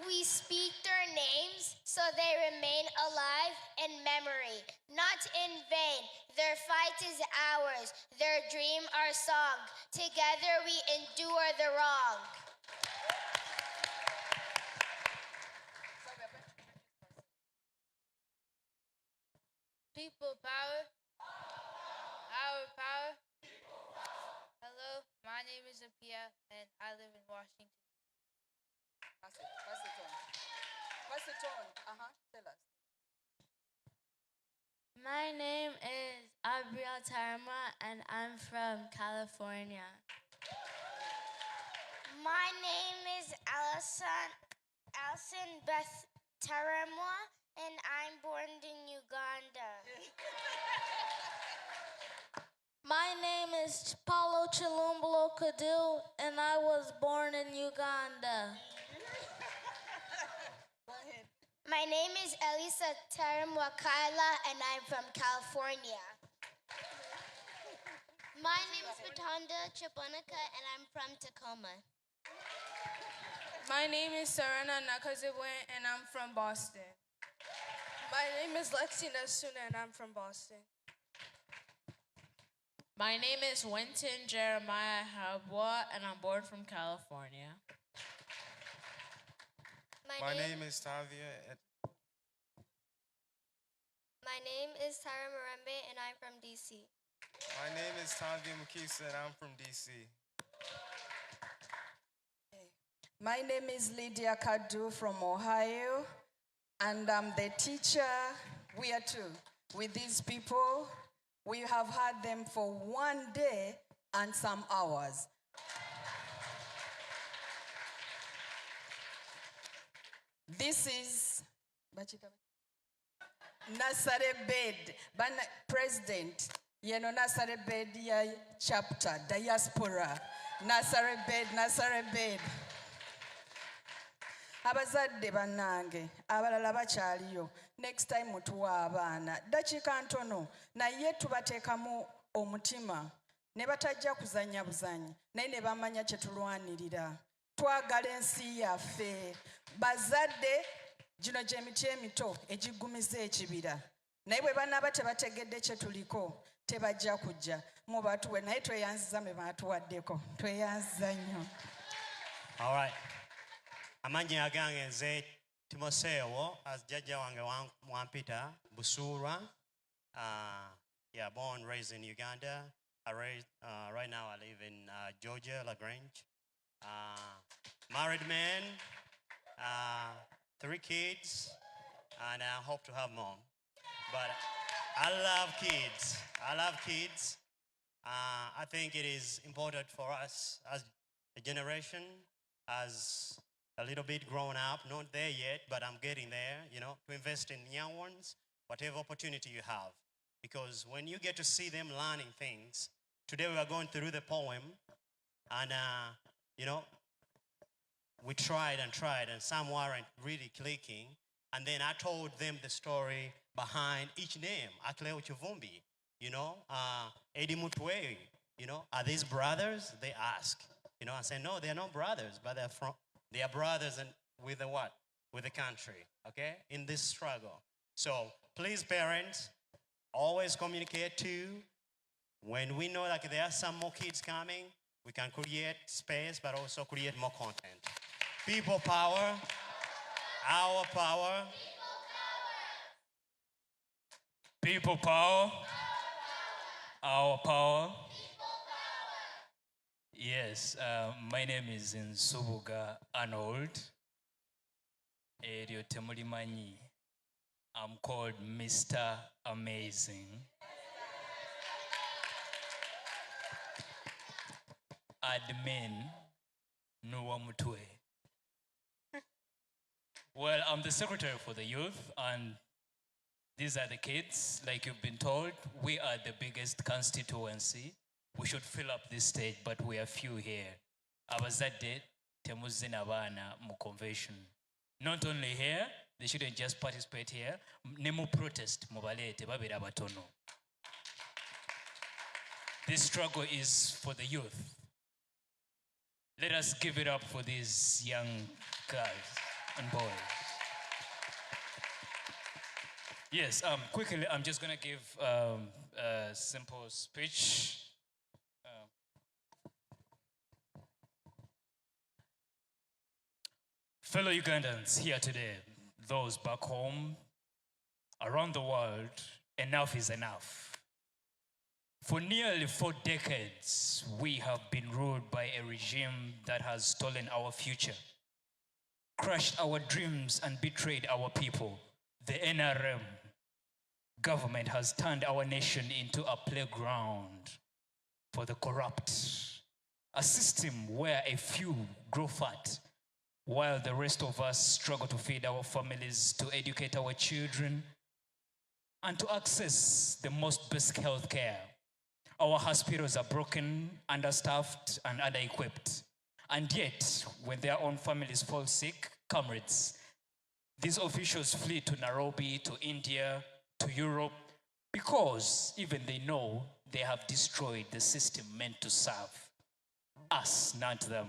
We speak their names so they remain alive in memory, not in vain. Their fight is ours, their dream our song. Together we endure the wrong. People power. Our power. Hello, my name is Apia and I live in Washington. Pass it on. Pass it on. Tell us. My name is Abriel Tarama and I'm from California. My name is Alison Beth Taramwa, and I'm born in Uganda. My name is Paulo Chilumbulo Kadu and I was born in Uganda. Go ahead. My name is Elisa Taramwakaila, and I'm from California. My name is Patanda Chabonica, and I'm from Tacoma. My name is Sarana Nakazibwe, and I'm from Boston. My name is Lexi Nasuna, and I'm from Boston. My name is Winton Jeremiah Habwa, and I'm born from California. My name is Tavia. My name is Tara Marembe, and I'm from DC. My name is Tavia Mukisa, and I'm from DC. My name is Lydia Kadu from Ohio, and I'm the teacher. We are two. With these people, we have had them for 1 day and some hours. This is Nasare Bed, President, Nasare Bed chapter, diaspora, Nasare Bed. Abazadde bannange abalala bakyaliyo, next time mutuwa abaana dakiika ntono naye tubateekamu omutima ne batajja kuzanya buzanyi naye ne bamanya kye tulwanirira. Twagala ensi yaffe. Bazadde gino gy'emiti emito egiggumiza ekibira, naye bwe banaaba tebategedde kye tuliko tebajja kujja. Mubatuwe naye tweyanziza me baatuwaddeko, tweyanziza nnyo. All right. Amanya agange nze Timoseewo, as jjajja wange Wampita, Busurwa. Yeah, born, raised in Uganda. Right now I live in Georgia, LaGrange. Married man, 3 kids, and I hope to have more. But I love kids. I love kids. I think it is important for us as a generation, as a little bit grown up, not there yet, but I'm getting there, to invest in young ones, whatever opportunity you have. Because when you get to see them learning things, today we are going through the poem, and, we tried, and some weren't really clicking. And then I told them the story behind each name. Akleo Chuvumbi, Eddie Mutwe, are these brothers? They ask. I say, no, they're not brothers, but they are brothers and with the what? With the country, okay? In this struggle. So please, parents, always communicate too. When we know like there are some more kids coming, we can create space, but also create more content. People power, our power. People power, our power. Yes, my name is Ensonga Arnold. Eryo temulimanyi. I'm called Mr. Amazing. Admin Nuwamutwe. Well, I'm the secretary for the youth, and these are the kids. Like you've been told, we are the biggest constituency. We should fill up this stage, but we are few here. Abazadde temuzina abaana mu convention. Not only here, they shouldn't just participate here. Ne mu protest mubaleete babeera batono. This struggle is for the youth. Let us give it up for these young girls and boys. Yes, quickly, I'm just going to give a simple speech. Fellow Ugandans here today, those back home, around the world, enough is enough. For nearly 4 decades, we have been ruled by a regime that has stolen our future, crushed our dreams and betrayed our people. The NRM government has turned our nation into a playground for the corrupt, a system where a few grow fat while the rest of us struggle to feed our families, to educate our children, and to access the most basic health care. Our hospitals are broken, understaffed, and under-equipped. And yet, when their own families fall sick, comrades, these officials flee to Nairobi, to India, to Europe, because even they know they have destroyed the system meant to serve us, not them.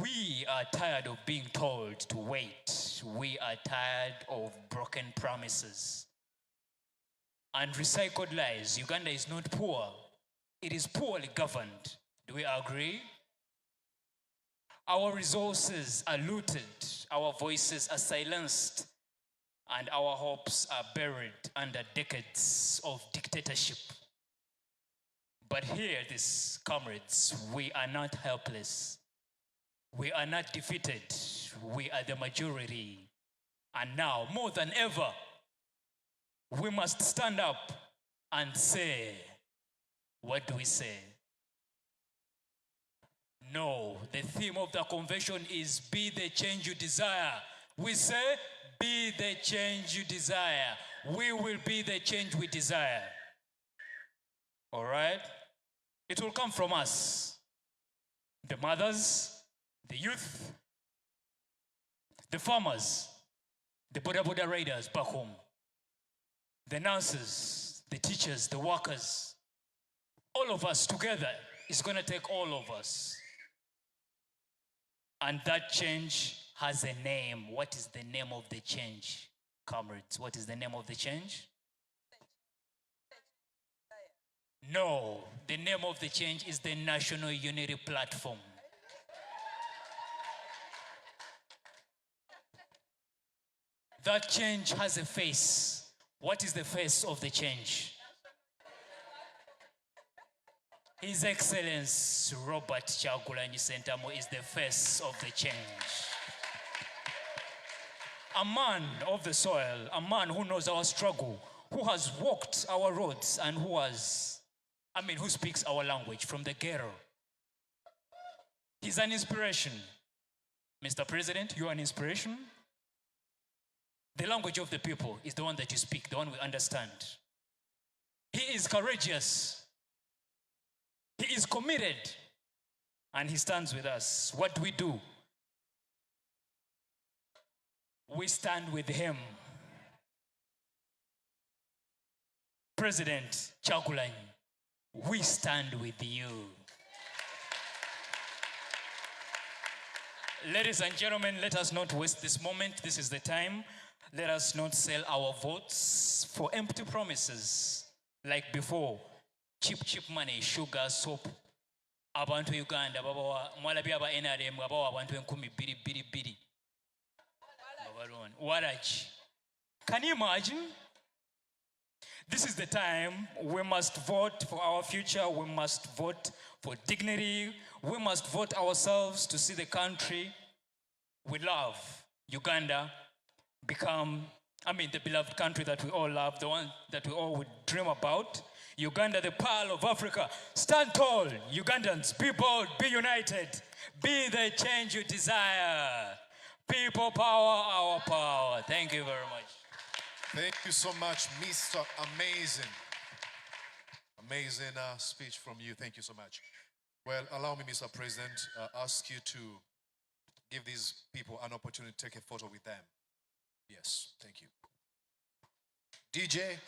We are tired of being told to wait. We are tired of broken promises and recycled lies. Uganda is not poor. It is poorly governed. Do we agree? Our resources are looted. Our voices are silenced. And our hopes are buried under decades of dictatorship. But hear this, comrades, we are not helpless. We are not defeated. We are the majority. And now, more than ever, we must stand up and say, what do we say? No, the theme of the convention is be the change you desire. We say, be the change you desire. We will be the change we desire. All right? It will come from us. The mothers, the youth, the farmers, the boda riders back home, the nurses, the teachers, the workers, all of us together. It's going to take all of us. And that change has a name. What is the name of the change, comrades? What is the name of the change? No, the name of the change is the National Unity Platform. That change has a face. What is the face of the change? His Excellency Robert Kyagulanyi Ssentamu is the face of the change. A man of the soil, a man who knows our struggle, who has walked our roads and who speaks our language from the ghetto. He's an inspiration. Mr. President, you're an inspiration. The language of the people is the one that you speak, the one we understand. He is courageous. He is committed. And he stands with us. What do? We stand with him. President Kyagulanyi, we stand with you. Ladies and gentlemen, let us not waste this moment. This is the time. Let us not sell our votes for empty promises like before. Cheap money, sugar, soap. Abantu Uganda, mwalabi aba NRM, babawa abantu enkumi biri. Waraj. Can you imagine? This is the time we must vote for our future. We must vote for dignity. We must vote ourselves to see the country we love, Uganda, become, the beloved country that we all love, the one that we all would dream about. Uganda, the pearl of Africa. Stand tall, Ugandans. Be bold, be united. Be the change you desire. People power, our power. Thank you very much. Thank you so much, Mr. Amazing. Amazing speech from you. Thank you so much. Well, allow me, Mr. President, ask you to give these people an opportunity to take a photo with them. Yes, thank you. DJ.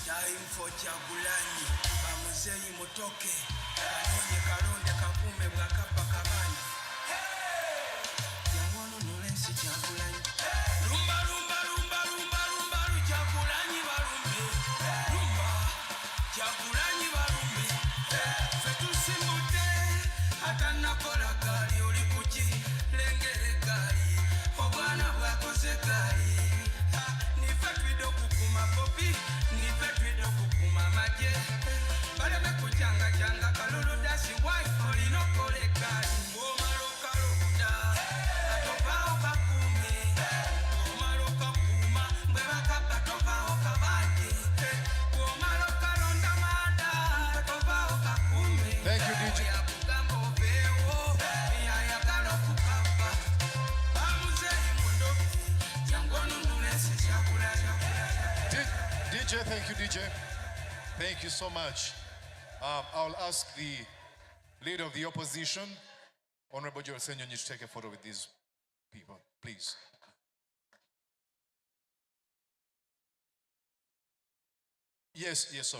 Time for Kyagulanyi, bamuzeyi mutoke, kalonde kakume bwakapa kabani. Yangono nulensi Kyagulanyi. Rumba, Kyagulanyi barumbe. Rumba, Kyagulanyi barumbe. Fetusimbute, atanakola kali oli kuki, lengere kali, obwana bwakoze kali. Nife twido kukuma popi, nife twido kukuma maje. Baleme kuchanga kalulu dasi wife olino kole kali. Omaro kalunda, atopao kakume. Omaro kakuma, mbeba kapa topao kabanje. Omaro kalonda mada, atopao kakume. Thank you, DJ. DJ, thank you, DJ. Thank you so much. I'll ask the leader of the opposition, Honorable Joel Senyonyi, to take a photo with these people, please. Yes, sir.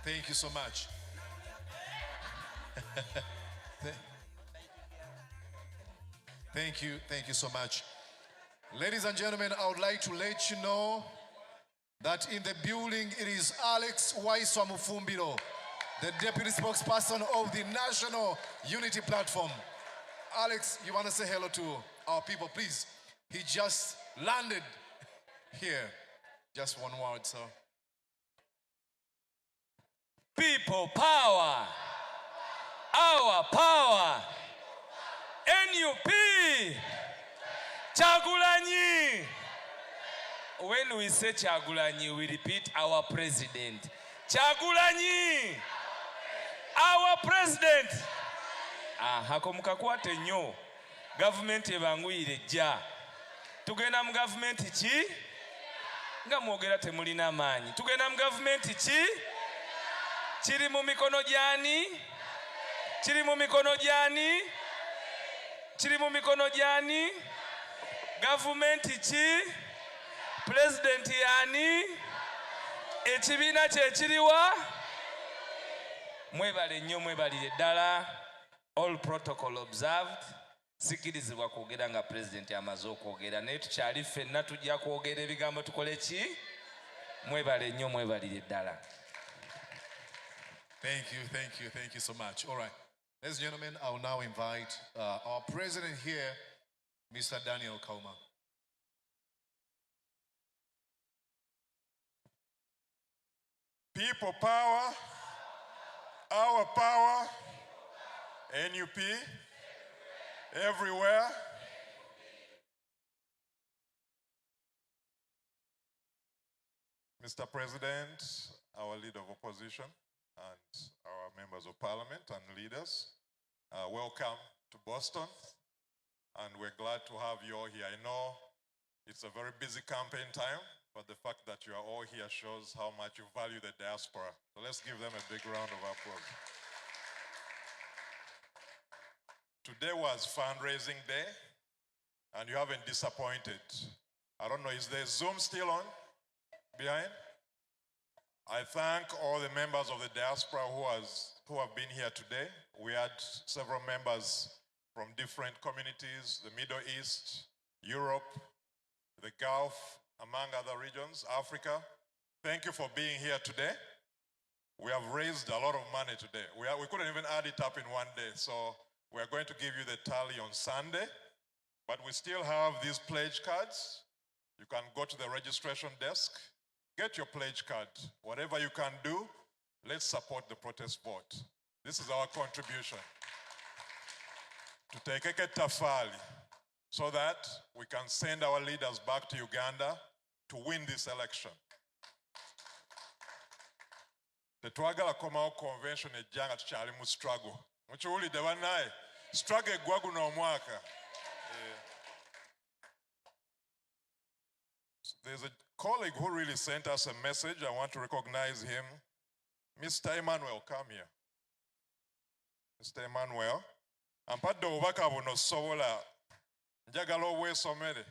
Thank you so much. Thank you so much. Ladies and gentlemen, I would like to let you know that in the building it is Alex Waiswa Mufumbiro, the deputy spokesperson of the National Unity Platform. Alex, you want to say hello to our people, please? He just landed here. Just one word, sir. People power. Our power. NUP. Kyagulanyi. When we say Kyagulanyi, we repeat our president. Kyagulanyi. Our president. Hako mukakwate nnyo. Government ebanguyire jja. Tugenda mu government ki? Nga mwogera temulina amaanyi. Tugenda mu government ki? Kiri mu mikono gyani? Kiri mu mikono gyani? kiri mu mikono gyani? Gavumenti ki? Pulezidenti yani? Ekibiina kye kiriwa? Mwebale nnyo mwebalire ddala. All protocol observed. Sikirizibwa kwogera nga pulezidenti amaze okwogera naye tukyali ffenna tujja kwogera ebigambo tukole ki? Mwebale nnyo mwebalire ddala. Thank you so much. All right. Ladies and gentlemen, I will now invite our president here, Mr. Daniel Kauma. People power, our power, NUP, everywhere. Mr. President, our leader of opposition, and our members of parliament and leaders, welcome to Boston, and we're glad to have you all here. I know it's a very busy campaign time, but the fact that you are all here shows how much you value the diaspora. So let's give them a big round of applause. Today was fundraising day, and you haven't disappointed. I don't know, is the Zoom still on behind? I thank all the members of the diaspora who have been here today. We had several members from different communities, the Middle East, Europe, the Gulf, among other regions, Africa. Thank you for being here today. We have raised a lot of money today. We couldn't even add it up in one day, so we are going to give you the tally on Sunday, but we still have these pledge cards. You can go to the registration desk, get your pledge card. Whatever you can do, let's support the protest vote. This is our contribution to take a tafali so that we can send our leaders back to Uganda to win this election. Tetwagala komawo convention ejjanga tukyali mu struggle. Mukiwulidde bannaye? Struggle eggwa guno omwaka. There's a colleague who really sent us a message. I want to recognize him. Mr. Emmanuel, come here. Mr. Emmanuel. Ampadde obubaka buno sobola. Njagala obwesomere.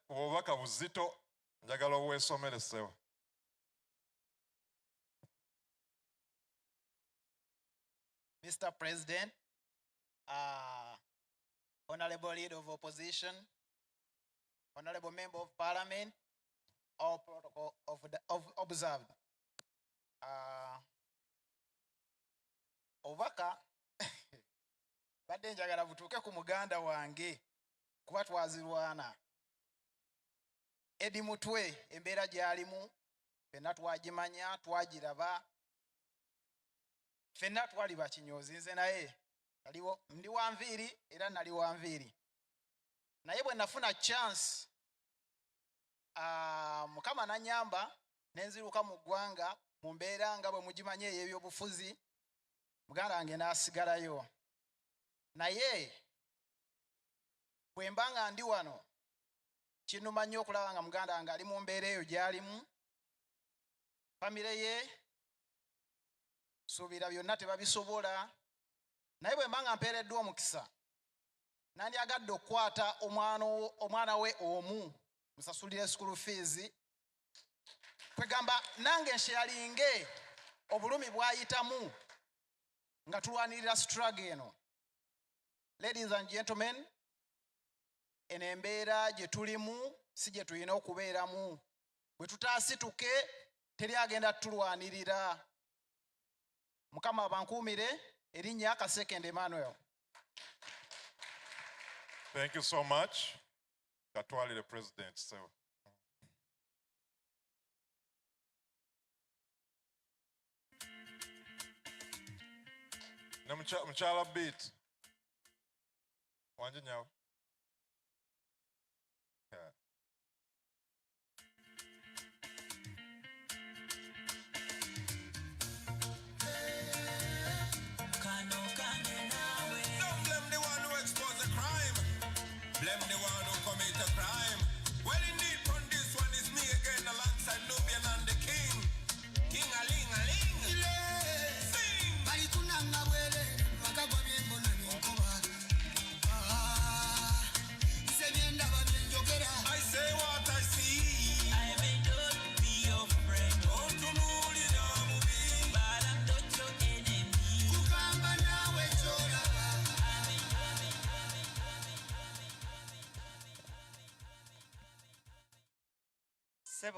Obubaka buzito. Njagala obwesomere sewa. Mr. President, Honorable Leader of Opposition, Honorable Member of Parliament, all protocol observed. Obubaka badde njagala butuuke ku muganda wange kuba twazirwana. Edi Mutwe embeera gy'alimu ffenna twagimanya twagiraba. Ffenna twali bakinyoozi nze naye ndi wa nviiri era nali wa nviiri. Naye bwe nafuna chance Mukama nanyamba ne nziruka mu ggwanga mu mbeera nga bwe mugimanye ey'ebyobufuzi, muganda wange n'asigalayo. Naye bwe mba nga ndi wano kinnuma nnyo okulaba nga muganda wange ali mu mbeera eyo gy'alimu. Famire ye suubira byonna tebabisobola. Naye bwe mba nga mpeereddwa omukisa nandyagadde okukwata omwana we omu musasulire school fees, kwegamba nange nsharinge obulumi bwayitamu nga tulwanirira struggle eno. Ladies and gentlemen, eno embeera gye tulimu si gye tulina okubeeramu. Bwe tutaasituke teri agenda tulwanirira. Mukama abankuumire erinnya Kasekende Emmanuel. Thank you so much. Katwali the president. So. Mchala beat. Wanje nyawo.